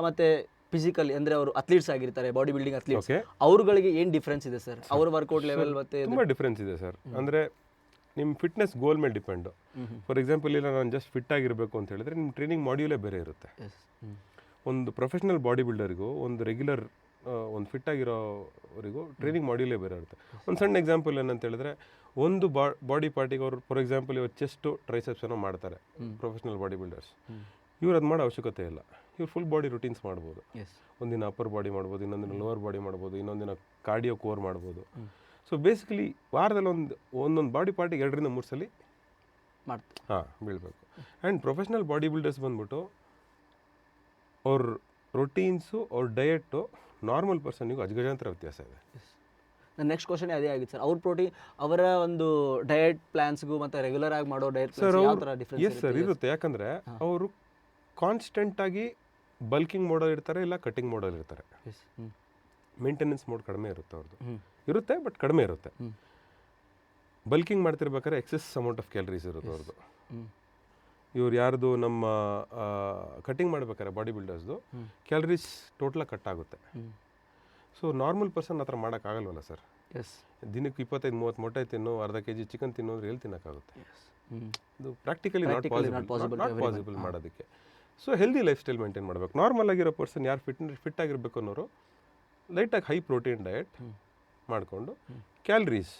ಮತ್ತು ಫಿಸಿಕಲಿ ಅಂದರೆ ಅವರು ಅಥ್ಲೀಟ್ಸ್ ಆಗಿರ್ತಾರೆ, ಬಾಡಿ ಬಿಲ್ಡಿಂಗ್ ಅಥ್ಲೀಟ್ಸ್, ಅವ್ರುಗಳಿಗೆ ಏನು ಡಿಫ್ರೆನ್ಸ್ ಇದೆ ಸರ್? ಅವ್ರ ವರ್ಕೌಟ್ ಲೆವೆಲ್ ಮತ್ತು ತುಂಬ ಡಿಫ್ರೆನ್ಸ್ ಇದೆ ಸರ್. ಅಂದರೆ ನಿಮ್ಮ ಫಿಟ್ನೆಸ್ ಗೋಲ್ ಮೇಲೆ ಡಿಪೆಂಡು. ಫಾರ್ ಎಕ್ಸಾಂಪಲ್, ಇಲ್ಲ ನಾನು ಜಸ್ಟ್ ಫಿಟ್ ಆಗಿರಬೇಕು ಅಂತ ಹೇಳಿದ್ರೆ ನಿಮ್ಮ ಟ್ರೈನಿಂಗ್ ಮಾಡ್ಯೂಲೇ ಬೇರೆ ಇರುತ್ತೆ. ಒಂದು ಪ್ರೊಫೆಷ್ನಲ್ ಬಾಡಿ ಬಿಲ್ಡರ್ಗೂ ಒಂದು ರೆಗ್ಯುಲರ್ ಒಂದು ಫಿಟ್ ಆಗಿರೋವರಿಗೂ ಟ್ರೈನಿಂಗ್ ಮಾಡ್ಯೂಲೇ ಬೇರೆ ಇರುತ್ತೆ. ಒಂದು ಸಣ್ಣ ಎಕ್ಸಾಂಪಲ್ ಏನಂತ ಹೇಳಿದ್ರೆ, ಒಂದು ಬಾಡಿ ಪಾರ್ಟಿಗೆ ಅವರು ಫಾರ್ ಎಕ್ಸಾಂಪಲ್ ಇವತ್ತು ಚೆಸ್ಟು ಟ್ರೈಸೆಪ್ಸ್ ಏನೋ ಮಾಡ್ತಾರೆ ಪ್ರೊಫೆಷ್ನಲ್ ಬಾಡಿ ಬಿಲ್ಡರ್ಸ್. ಇವ್ರು ಅದು ಮಾಡೋ ಅವಶ್ಯಕತೆ ಇಲ್ಲ. ಇವ್ರು ಫುಲ್ ಬಾಡಿ ರುಟೀನ್ಸ್ ಮಾಡ್ಬೋದು. ಒಂದಿನ ಅಪ್ಪರ್ ಬಾಡಿ ಮಾಡ್ಬೋದು, ಇನ್ನೊಂದಿನ ಲೋವರ್ ಬಾಡಿ ಮಾಡ್ಬೋದು, ಇನ್ನೊಂದಿನ ಕಾರ್ಡಿಯೋ ಕೋರ್ ಮಾಡ್ಬೋದು. ಸೊ ಬೇಸಿಕಲಿ ವಾರದಲ್ಲಿ ಒಂದೊಂದು ಬಾಡಿ ಪಾರ್ಟಿಗೆ 2-3 ಸಲ ಬೀಳಬೇಕು. ಆ್ಯಂಡ್ ಪ್ರೊಫೆಷ್ನಲ್ ಬಾಡಿ ಬಿಲ್ಡರ್ಸ್ ಬಂದ್ಬಿಟ್ಟು ಅವ್ರ ರೊಟೀನ್ಸು, ಅವ್ರ ಡಯೆಟ್ಟು ನಾರ್ಮಲ್ ಪರ್ಸನ್ನಿಗೂ ಅಜಗಜಾಂತರ ವ್ಯತ್ಯಾಸ ಇದೆ. ನನ್ನ ನೆಕ್ಸ್ಟ್ ಕ್ವಶನ್ ಅದೇ ಆಗಿತ್ತು ಸರ್. ಅವ್ರ ಪ್ರೋಟೀನ್, ಅವರ ಒಂದು ಡಯಟ್ ಪ್ಲಾನ್ಸ್ಗೂ ಮತ್ತು ರೆಗ್ಯುಲರ್ ಆಗಿ ಮಾಡೋ ಡಯಟ್ ಪ್ಲಾನ್ಸ್ ಯಾವ ಥರ ಡಿಫ್ರೆನ್ಸ್? ಎಸ್ ಸರ್, ಇರುತ್ತೆ. ಯಾಕಂದರೆ ಅವರು ಕಾನ್ಸ್ಟೆಂಟಾಗಿ ಬಲ್ಕಿಂಗ್ ಮೋಡಲ್ಲಿ ಇರ್ತಾರೆ, ಇಲ್ಲ ಕಟಿಂಗ್ ಮೋಡಲ್ಲಿ ಇರ್ತಾರೆ. ಮೇಂಟೆನೆನ್ಸ್ ಮೋಡ್ ಕಡಿಮೆ ಇರುತ್ತೆ ಅವ್ರದ್ದು, ಇರುತ್ತೆ ಬಟ್ ಕಡಿಮೆ ಇರುತ್ತೆ. ಬಲ್ಕಿಂಗ್ ಮಾಡ್ತಿರ್ಬೇಕಾದ್ರೆ ಎಕ್ಸೆಸ್ ಅಮೌಂಟ್ ಆಫ್ ಕ್ಯಾಲರೀಸ್ ಇರುತ್ತೆ ಅವ್ರದ್ದು. ಇವ್ರು ಯಾರ್ದು ನಮ್ಮ ಕಟಿಂಗ್ ಮಾಡ್ಬೇಕಾದ್ರೆ ಬಾಡಿ ಬಿಲ್ಡರ್ಸ್ದು ಕ್ಯಾಲರೀಸ್ ಟೋಟಲಾಗಿ ಕಟ್ ಆಗುತ್ತೆ. ಸೊ ನಾರ್ಮಲ್ ಪರ್ಸನ್ ಆ ಥರ ಮಾಡೋಕ್ಕಾಗಲ್ವಲ್ಲ ಸರ್? ಎಸ್. ದಿನಕ್ಕೆ 25-30 ಮೊಟ್ಟೆ ತಿನ್ನು, ಅರ್ಧ kg ಚಿಕನ್ ತಿನ್ನೋದ್ರೆ ಎಲ್ಲಿ ತಿನ್ನೋಕ್ಕಾಗುತ್ತೆ? ಇದು ಪ್ರಾಕ್ಟಿಕಲಿ ನಾಟ್ ಪಾಸಿಬಲ್ ಮಾಡೋದಕ್ಕೆ. So healthy life style maintain ಮಾಡಬೇಕು. ನಾರ್ಮಲ್ ಆಗಿರೋ ಪರ್ಸನ್ ಯಾರು ಫಿಟ್ ಆಗಿರಬೇಕು ಅನ್ನೋರು ಲೈಟಾಗಿ ಹೈ ಪ್ರೋಟೀನ್ ಡಯಟ್ ಮಾಡಿಕೊಂಡು ಕ್ಯಾಲರೀಸ್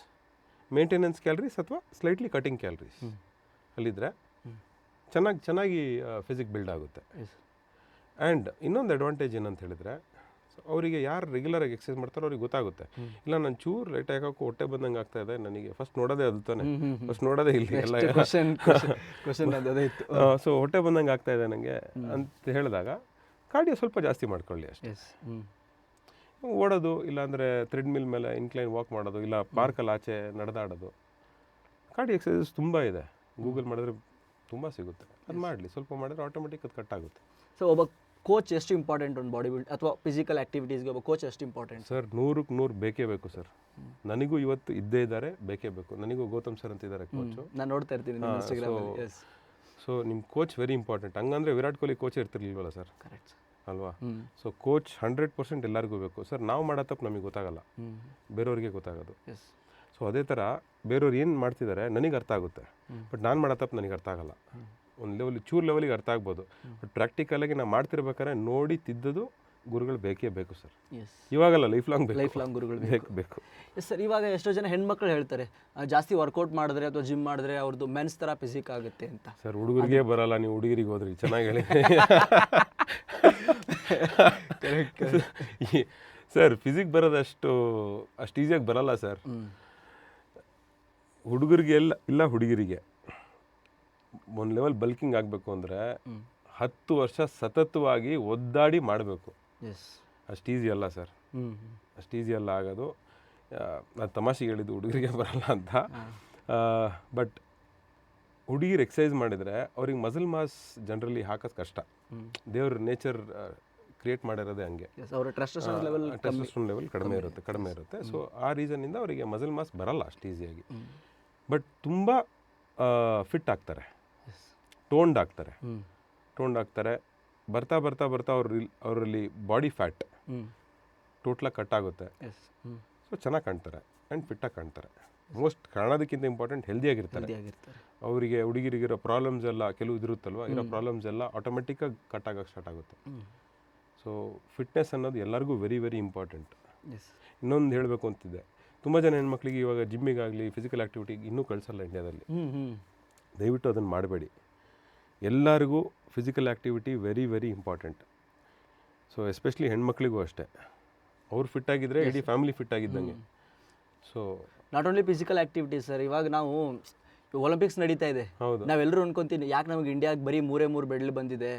ಮೇಂಟೆನೆನ್ಸ್ ಕ್ಯಾಲರೀಸ್ ಅಥವಾ ಸ್ಲೈಟ್ಲಿ ಕಟಿಂಗ್ ಕ್ಯಾಲರೀಸ್ ಅಲ್ಲಿದ್ದರೆ ಚೆನ್ನಾಗಿ ಫಿಸಿಕ್ ಬಿಲ್ಡ್ ಆಗುತ್ತೆ. ಆ್ಯಂಡ್ ಇನ್ನೊಂದು ಅಡ್ವಾಂಟೇಜ್ ಏನಂತ ಹೇಳಿದ್ರೆ, ಅವರಿಗೆ ಯಾರು ರೆಗ್ಯುಲರಾಗಿ ಎಕ್ಸಸೈಸ್ ಮಾಡ್ತಾರೋ ಅವ್ರಿಗೆ ಗೊತ್ತಾಗುತ್ತೆ, ಇಲ್ಲ ನಾನು ಚೂರು ಲೈಟಾಗಿ ಹಾಕೋ ಹೊಟ್ಟೆ ಬಂದಂಗೆ ಆಗ್ತಾ ಇದೆ, ನನಗೆ ಫಸ್ಟ್ ನೋಡೋದೇ ಅದು ತಾನೆ, ಫಸ್ಟ್ ನೋಡೋದೇ ಇಲ್ಲಿ ಎಲ್ಲ. ಸೊ ಹೊಟ್ಟೆ ಬಂದಂಗೆ ಆಗ್ತಾ ಇದೆ ನನಗೆ ಅಂತ ಹೇಳಿದಾಗ ಕಾರ್ಡಿಯೋ ಸ್ವಲ್ಪ ಜಾಸ್ತಿ ಮಾಡ್ಕೊಳ್ಳಿ ಅಷ್ಟೇ. ಓಡೋದು, ಇಲ್ಲಾಂದರೆ ಥ್ರೆಡ್ಮಿಲ್ ಮೇಲೆ ಇನ್ಕ್ಲೈನ್ ವಾಕ್ ಮಾಡೋದು, ಇಲ್ಲ ಪಾರ್ಕಲ್ಲಿ ಆಚೆ ನಡೆದಾಡೋದು, ಕಾರ್ಡಿಯೋ ಎಕ್ಸಸೈಸಸ್ ತುಂಬ ಇದೆ. ಗೂಗಲ್ ಮಾಡಿದ್ರೆ ತುಂಬ ಸಿಗುತ್ತೆ. ಅದು ಮಾಡಲಿ, ಸ್ವಲ್ಪ ಮಾಡಿದ್ರೆ ಆಟೋಮೆಟಿಕ್ ಅದು ಕಟ್ ಆಗುತ್ತೆ. ಸೊ ಒಬ್ಬ ಕೋಚ್ ಎಷ್ಟು ಇಂಪಾರ್ಟೆಂಟ್ ಒಂದು ಬಾಡಿ ಬಿಲ್ಡ್ ಅಥವಾ ಫಿಸಿಕಲ್ ಆ್ಯಕ್ಟಿವಿಟೀಸ್ಗೆ ಒಬ್ಬ ಕೋಚ್ ಎಷ್ಟು ಇಂಪಾರ್ಟೆಂಟ್? ಸರ್ 100ಕ್ಕೆ 100 ಬೇಕೇ ಬೇಕು ಸರ್. ನನಗೂ ಇವತ್ತು ಇದ್ದೇ ಇದ್ದಾರೆ, ಬೇಕೇ ಬೇಕು. ನನಗೂ ಗೌತಮ್ ಸರ್ ಅಂತ ಇದ್ದಾರೆ ಕೋಚು, ನಾನು ನೋಡ್ತಾ ಇರ್ತೀನಿ ಇನ್ಸ್ಟಾಗ್ರಾಮಲ್ಲಿ. ಸೊ ನಿಮ್ಮ ಕೋಚ್ ವೆರಿ ಇಂಪಾರ್ಟೆಂಟ್. ಹಂಗಂದರೆ ವಿರಾಟ್ ಕೊಹ್ಲಿ ಕೋಚ್ ಇರ್ತಿರ್ಲಿಲ್ವಲ್ಲ ಸರ್? ಕರೆಕ್ಟ್ ಅಲ್ವಾ? ಸೊ ಕೋಚ್ 100% ಎಲ್ಲರಿಗೂ ಬೇಕು ಸರ್. ನಾವು ಮಾಡೋ ತಪ್ಪು ನಮಗೆ ಗೊತ್ತಾಗಲ್ಲ, ಬೇರೆಯವ್ರಿಗೆ ಗೊತ್ತಾಗೋದು. ಸೊ ಅದೇ ಥರ ಬೇರೆಯವ್ರು ಏನು ಮಾಡ್ತಿದ್ದಾರೆ ನನಗೆ ಅರ್ಥ ಆಗುತ್ತೆ, ಬಟ್ ನಾನು ಮಾಡೋ ತಪ್ಪು ನನಗೆ ಅರ್ಥ ಆಗಲ್ಲ. ಒಂದು ಚೂರು ಲೆವೆಲಿಗೆ ಅರ್ಥ ಆಗ್ಬೋದು, ಬಟ್ ಪ್ರಾಕ್ಟಿಕಲಾಗಿ ನಾವು ಮಾಡ್ತಿರ್ಬೇಕಾದ್ರೆ ನೋಡಿ ತಿದ್ದದು ಗುರುಗಳು ಬೇಕೇ ಬೇಕು ಸರ್. ಇವಾಗಲ್ಲ, ಲೈಫ್ ಲಾಂಗ್ ಗುರುಗಳು ಬೇಕು. Yes sir. ಇವಾಗ ಎಷ್ಟೋ ಜನ ಹೆಣ್ಮಕ್ಳು ಹೇಳ್ತಾರೆ ಜಾಸ್ತಿ ವರ್ಕೌಟ್ ಮಾಡಿದ್ರೆ ಅಥವಾ ಜಿಮ್ ಮಾಡಿದ್ರೆ ಅವ್ರದ್ದು ಮೆನ್ಸ್ ಥರ ಫಿಸಿಕ್ ಆಗುತ್ತೆ ಅಂತ. ಸರ್ ಹುಡುಗರಿಗೆ ಬರಲ್ಲ, ನೀವು ಹುಡುಗರಿಗೆ ಹೋದ್ರಿ ಚೆನ್ನಾಗಿ ಹೇಳಿ. ಸರ್ ಫಿಸಿಕ್ ಬರೋದು ಅಷ್ಟು ಈಸಿಯಾಗಿ ಬರಲ್ಲ ಸರ್. ಹುಡುಗರಿಗೆ ಇಲ್ಲ ಹುಡುಗಿರಿಗೆ ಒಂದು ಲೆವೆಲ್ ಬಲ್ಕಿಂಗ್ ಆಗಬೇಕು ಅಂದರೆ 10 ವರ್ಷ ಸತತವಾಗಿ ಒದ್ದಾಡಿ ಮಾಡಬೇಕು. ಅಷ್ಟು ಈಸಿ ಅಲ್ಲ ಸರ್, ಅಷ್ಟು ಈಸಿ ಅಲ್ಲ ಆಗೋದು. ನಾನು ತಮಾಷೆಗೆ ಹೇಳಿದ್ದು ಹುಡುಗರಿಗೆ ಬರಲ್ಲ ಅಂತ. ಬಟ್ ಹುಡುಗಿರು ಎಕ್ಸಸೈಸ್ ಮಾಡಿದರೆ ಅವ್ರಿಗೆ ಮಸಲ್ ಮಾಸ್ ಜನರಲಿ ಹಾಕೋದು ಕಷ್ಟ. ದೇವ್ರ ನೇಚರ್ ಕ್ರಿಯೇಟ್ ಮಾಡಿರೋದೇ ಹಂಗೆ. ಅವರ ಟೆಸ್ಟೋಸ್ಟೆರಾನ್ ಲೆವೆಲ್ ಕಡಿಮೆ ಇರುತ್ತೆ. ಸೊ ಆ ರೀಸನ್ನಿಂದ ಅವರಿಗೆ ಮಸಲ್ ಮಾಸ್ ಬರಲ್ಲ ಅಷ್ಟು ಈಸಿಯಾಗಿ. ಬಟ್ ತುಂಬ ಫಿಟ್ ಆಗ್ತಾರೆ, ಟೋನ್ಡ್ ಆಗ್ತಾರೆ. ಬರ್ತಾ ಅವರಲ್ಲಿ ಬಾಡಿ ಫ್ಯಾಟ್ ಟೋಟ್ಲಾಗಿ ಕಟ್ ಆಗುತ್ತೆ. ಸೊ ಚೆನ್ನಾಗಿ ಕಾಣ್ತಾರೆ ಆ್ಯಂಡ್ ಫಿಟ್ಟಾಗಿ ಕಾಣ್ತಾರೆ. ಮೋಸ್ಟ್ ಕಾಣೋದಕ್ಕಿಂತ ಇಂಪಾರ್ಟೆಂಟ್ ಹೆಲ್ದಿಯಾಗಿರ್ತಾರೆ. ಅವರಿಗೆ ಹುಡುಗಿರಿಗಿರೋ ಪ್ರಾಬ್ಲಮ್ಸ್ ಎಲ್ಲ ಕೆಲವು ಇರುತ್ತಲ್ವ, ಇರೋ ಪ್ರಾಬ್ಲಮ್ಸ್ ಎಲ್ಲ ಆಟೋಮೆಟಿಕ್ಕಾಗಿ ಕಟ್ ಆಗೋಕ್ಕೆ ಸ್ಟಾರ್ಟ್ ಆಗುತ್ತೆ. ಸೊ ಫಿಟ್ನೆಸ್ ಅನ್ನೋದು ಎಲ್ಲರಿಗೂ ವೆರಿ ವೆರಿ ಇಂಪಾರ್ಟೆಂಟ್. ಇನ್ನೊಂದು ಹೇಳಬೇಕು ಅಂತಿದೆ, ತುಂಬ ಜನ ಹೆಣ್ಮಕ್ಳಿಗೆ ಇವಾಗ ಜಿಮ್ಮಿಗಾಗಲಿ ಫಿಸಿಕಲ್ ಆ್ಯಕ್ಟಿವಿಟಿಗೆ ಇನ್ನೂ ಕಳಿಸಲ್ಲ ಇಂಡಿಯಾದಲ್ಲಿ. ದಯವಿಟ್ಟು ಅದನ್ನು ಮಾಡಬೇಡಿ. ಎಲ್ಲರಿಗೂ physical activity very very important. So especially ಹೆಣ್ಮಕ್ಳಿಗೂ ಅಷ್ಟೇ. ಅವ್ರು ಫಿಟ್ಟಾಗಿದ್ದರೆ ಇಡೀ ಫ್ಯಾಮಿಲಿ ಫಿಟ್ಟಾಗಿದ್ದಂಗೆ. So not only physical activity sir, ಇವಾಗ ನಾವು ಒಲಿಂಪಿಕ್ಸ್ ನಡೀತಾ ಇದೆ, ನಾವೆಲ್ಲರೂ ಅನ್ಕೊಂತೀನಿ ಯಾಕೆ ನಮ್ಗೆ ಇಂಡಿಯಾಗೆ ಬರೀ 3 ಮೆಡಲ್ ಬಂದಿದೆ,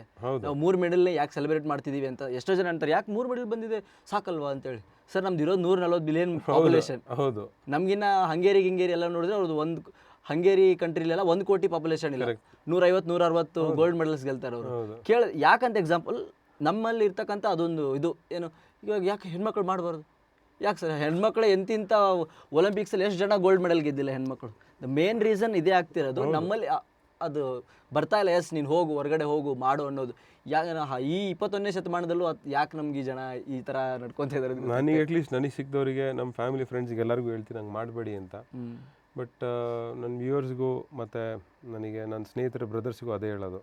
ನಾವು 3 ಮೆಡಲ್ನೇ ಯಾಕೆ ಸೆಲೆಬ್ರೇಟ್ ಮಾಡ್ತಿದ್ದೀವಿ ಅಂತ. ಎಷ್ಟೋ ಜನ ಅಂತಾರೆ ಯಾಕೆ 3 ಮೆಡಲ್ ಬಂದಿದೆ ಸಾಕಲ್ವಾ ಅಂತೇಳಿ. ಸರ್ ನಮ್ದು ಇರೋದು 140 ಬಿಲಿಯನ್ ಪಾಪ್ಯುಲೇಷನ್. ಹೌದು, ನಮಗಿನ್ನ ಹಂಗೇರಿ ಎಲ್ಲ ನೋಡಿದ್ರೆ ಅವ್ರದ್ದು ಒಂದು ಹಂಗೇರಿ ಕಂಟ್ರಿಲೆಲ್ಲ 1 ಕೋಟಿ ಪಾಪ್ಯುಲೇಷನ್ ಇಲ್ಲ, 150-160 ಗೋಲ್ಡ್ ಮೆಡಲ್ಸ್ ಗೆಲ್ತಾರೆ ಅವರು. ಯಾಕಂತ ಎಕ್ಸಾಂಪಲ್ ನಮ್ಮಲ್ಲಿ ಇರ್ತಕ್ಕಂಥ ಅದೊಂದು ಇದು ಏನು, ಇವಾಗ ಯಾಕೆ ಹೆಣ್ಮಕ್ಳು ಮಾಡಬಾರ್ದು? ಯಾಕೆ ಸರ್ ಹೆಣ್ಮಕ್ಳು ಎಂತಿಂಥ ಒಲಿಂಪಿಕ್ಸಲ್ಲಿ ಎಷ್ಟು ಜನ ಗೋಲ್ಡ್ ಮೆಡಲ್ ಗೆದ್ದಿಲ್ಲ ಹೆಣ್ಮಕ್ಳು? ದ ಮೇನ್ ರೀಸನ್ ಇದೇ ಆಗ್ತಿರೋದು, ನಮ್ಮಲ್ಲಿ ಅದು ಬರ್ತಾ ಇಲ್ಲ. ಎಸ್ ನೀನು ಹೋಗು, ಹೊರಗಡೆ ಹೋಗು, ಮಾಡು ಅನ್ನೋದು. ಈ 21ನೇ ಶತಮಾನದಲ್ಲೂ ಯಾಕೆ ನಮ್ಗೆ ಈ ಜನ ಈ ಥರ ನಡ್ಕೊತಾ ಇದ್ದಾರೆ? ನನಗೆ ಅಟ್ಲೀಸ್ಟ್ ನನಗೆ ಸಿಕ್ಕಿದವರಿಗೆ, ನಮ್ಮ ಫ್ಯಾಮಿಲಿ ಫ್ರೆಂಡ್ಸ್ಗೆ ಎಲ್ಲರಿಗೂ ಹೇಳ್ತೀನಿ ಹಂಗೆ ಮಾಡಬೇಡಿ ಅಂತ. ಬಟ್ ನನ್ನ ವ್ಯೂವರ್ಸ್ಗೂ ಮತ್ತು ನನಗೆ ನನ್ನ ಸ್ನೇಹಿತರ ಬ್ರದರ್ಸ್ಗೂ ಅದೇ ಹೇಳೋದು,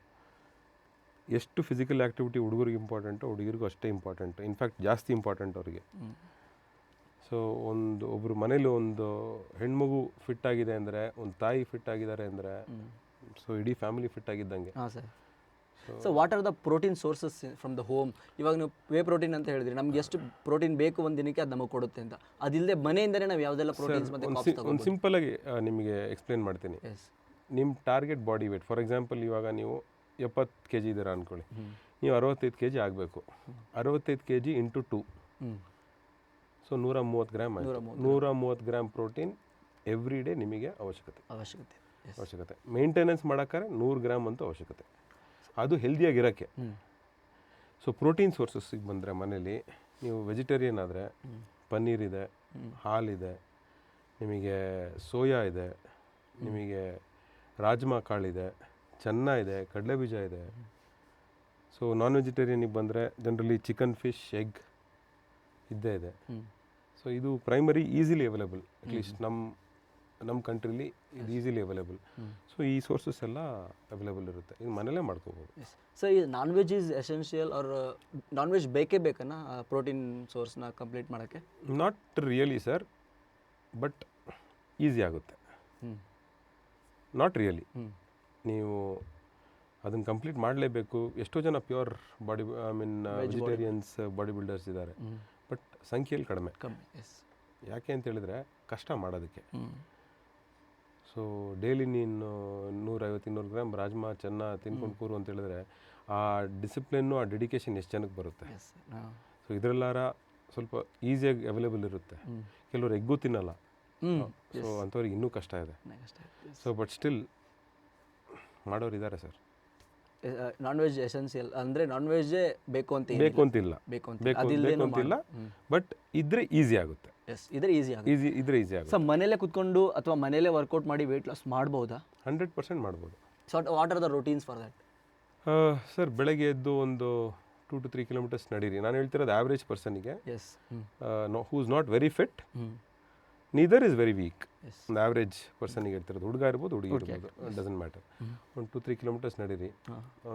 ಎಷ್ಟು ಫಿಸಿಕಲ್ ಆ್ಯಕ್ಟಿವಿಟಿ ಹುಡುಗರಿಗೆ ಇಂಪಾರ್ಟೆಂಟು, ಹುಡುಗಿರಿಗೂ ಅಷ್ಟೇ ಇಂಪಾರ್ಟೆಂಟು. ಇನ್ಫ್ಯಾಕ್ಟ್ ಜಾಸ್ತಿ ಇಂಪಾರ್ಟೆಂಟ್ ಅವರಿಗೆ. ಸೊ ಒಬ್ಬರು ಮನೇಲಿ ಒಂದು ಹೆಣ್ಮಗು ಫಿಟ್ ಆಗಿದೆ ಅಂದರೆ, ಒಂದು ತಾಯಿ ಫಿಟ್ ಆಗಿದ್ದಾರೆ ಅಂದರೆ, ಸೊ ಇಡೀ ಫ್ಯಾಮಿಲಿ ಫಿಟ್ ಆಗಿದ್ದಂಗೆ. ಹಾಂ sir. So what are the protein sources from the home? ಇವಾಗ ನೀವು ವೇ ಪ್ರೋಟೀನ್ ಅಂತ ಹೇಳಿದ್ರಿ, ನಮ್ಗೆ ಎಷ್ಟು ಪ್ರೋಟೀನ್ ಬೇಕು ಒಂದು ದಿನಕ್ಕೆ ಅದು ನಮಗೆ ಕೊಡುತ್ತೆ ಅಂತ. ಅದಿಲ್ಲದೆ ಮನೆಯಿಂದಲೇ ನಾವು ಯಾವುದೆಲ್ಲ ಪ್ರೋಟೀನ್ಸ್ ಮತ್ತು ಒಂದು ಸಿಂಪಲಾಗಿ ನಿಮಗೆ ಎಕ್ಸ್ಪ್ಲೇನ್ ಮಾಡ್ತೀನಿ. ನಿಮ್ಮ target body weight, for example ಇವಾಗ ನೀವು 70 kg ಇದ್ದೀರಾ ಅಂದ್ಕೊಳ್ಳಿ, ನೀವು 65 kg ಆಗಬೇಕು. 65 kg ಇಂಟು 2, ಸೊ 130 ಗ್ರಾಮ್ ಆಯಿತು. 130 ಗ್ರಾಮ್ ಪ್ರೋಟೀನ್ ಎವ್ರಿ ಡೇ ನಿಮಗೆ ಅವಶ್ಯಕತೆ. ಮೇಂಟೆನೆನ್ಸ್ ಮಾಡೋಕ್ಕಾರೆ 100 ಗ್ರಾಮ್ ಅಂತೂ ಅವಶ್ಯಕತೆ, ಅದು ಹೆಲ್ದಿಯಾಗಿರೋಕ್ಕೆ. ಸೊ ಪ್ರೋಟೀನ್ ಸೋರ್ಸಸ್ಸಿಗೆ ಬಂದರೆ ಮನೇಲಿ ನೀವು ವೆಜಿಟೇರಿಯನ್ ಆದರೆ ಪನ್ನೀರ್ ಇದೆ, ಹಾಲಿದೆ, ನಿಮಗೆ ಸೋಯಾ ಇದೆ, ನಿಮಗೆ ರಾಜ್ಮಾ ಕಾಳಿದೆ, ಚೆನ್ನ ಇದೆ, ಕಡಲೆಬೀಜ ಇದೆ. ಸೊ ನಾನ್ ವೆಜಿಟೇರಿಯನಿಗೆ ಬಂದರೆ ಜನರಲಿ ಚಿಕನ್, ಫಿಶ್, ಎಗ್ ಇದ್ದೇ ಇದೆ. ಸೊ ಇದು ಪ್ರೈಮರಿ ಈಸಿಲಿ ಅವೈಲೇಬಲ್, ಅಟ್ಲೀಸ್ಟ್ ನಮ್ಮ ಕಂಟ್ರೀಲಿ ಇದು ಈಸಿಲಿ ಅವೈಲೇಬಲ್. ಸೊ ಈ ಸೋರ್ಸಸ್ ಎಲ್ಲ ಅವೈಲೇಬಲ್ ಇರುತ್ತೆ, ಇದು ಮನೇಲೇ ಮಾಡ್ಕೋಬೋದು. ಸೊ ಈ non veg is essential or non veg ಬೇಕನ್ನ ಪ್ರೋಟೀನ್ ಸೋರ್ಸ್ನ ಕಂಪ್ಲೀಟ್ ಮಾಡೋಕ್ಕೆ? Not really sir, but easy ಆಗುತ್ತೆ. ನಾಟ್ ರಿಯಲಿ, ನೀವು ಅದನ್ನು ಕಂಪ್ಲೀಟ್ ಮಾಡಲೇಬೇಕು. ಎಷ್ಟೋ ಜನ ಪ್ಯೂರ್ ವೆಜಿಟೇರಿಯನ್ಸ್ ಬಾಡಿ ಬಿಲ್ಡರ್ಸ್ ಇದ್ದಾರೆ, ಬಟ್ ಸಂಖ್ಯೆಯಲ್ಲಿ ಕಡಿಮೆ. ಯಾಕೆ ಅಂತ ಹೇಳಿದ್ರೆ ಕಷ್ಟ ಮಾಡೋದಕ್ಕೆ. ಸೊ ಡೈಲಿ ನೀನು 150-200 ಗ್ರಾಮ್ ರಾಜ್ಮಾ ಚೆನ್ನ ತಿನ್ಕೊಂಡು ಕೂರು ಅಂತ ಹೇಳಿದ್ರೆ ಆ ಡಿಸಿಪ್ಲಿನ್ನು, ಆ ಡೆಡಿಕೇಶನ್ ಎಷ್ಟು ಜನಕ್ಕೆ ಬರುತ್ತೆ? ಸೊ ಇದರೆಲ್ಲಾರ ಸ್ವಲ್ಪ ಈಸಿಯಾಗಿ ಅವೈಲೇಬಲ್ ಇರುತ್ತೆ. ಕೆಲವರು ಎಗ್ಗೂ ತಿನ್ನಲ್ಲ, ಸೊ ಅಂಥವ್ರಿಗೆ ಇನ್ನೂ ಕಷ್ಟ ಇದೆ. ಸೊ ಬಟ್ ಸ್ಟಿಲ್ ಮಾಡೋರು ಇದ್ದಾರೆ ಸರ್. ನಾನ್ ವೆಜ್ ಎಸೆನ್ಷಿಯಲ್ ಅಂದರೆ ನಾನ್ ವೆಜ್ಜೇ ಬೇಕು ಅಂತಿಲ್ಲ, ಬಟ್ ಇದ್ರೆ ಈಸಿ ಆಗುತ್ತೆ. ಇದ್ರೆ ಈಸಿ ಆಗುತ್ತೆ. ಸೊ ಮನೇಲೆ ಕುತ್ಕೊಂಡು ಅಥವಾ ಮನೇಲೆ ವರ್ಕೌಟ್ ಮಾಡಿ ವೆಯ್ಟ್ ಲಾಸ್ ಮಾಡ್ಬೋದಾ? 100% ಮಾಡ್ಬೋದು. So what are the routines for that? Sir ಬೆಳಗ್ಗೆ ಎದ್ದು ಒಂದು 2 to 3 ಕಿಲೋಮೀಟರ್ಸ್ ನಡೀರಿ. ನಾನು ಹೇಳ್ತಿರೋದು ಆವ್ರೇಜ್ ಪರ್ಸನಿಗೆ, who is not very fit, neither is very weak. ಒಂದು ಆವ್ರೇಜ್ ಪರ್ಸನಿಗೆ ಹೇಳ್ತಿರೋದು, ಹುಡುಗ ಇರ್ಬೋದು ಹುಡುಗಿ ಇರ್ಬೋದು, ಡಸಂಟ್ ಮ್ಯಾಟರ್. ಒಂದು 2-3 ಕಿಲೋಮೀಟರ್ಸ್ ನಡೀರಿ.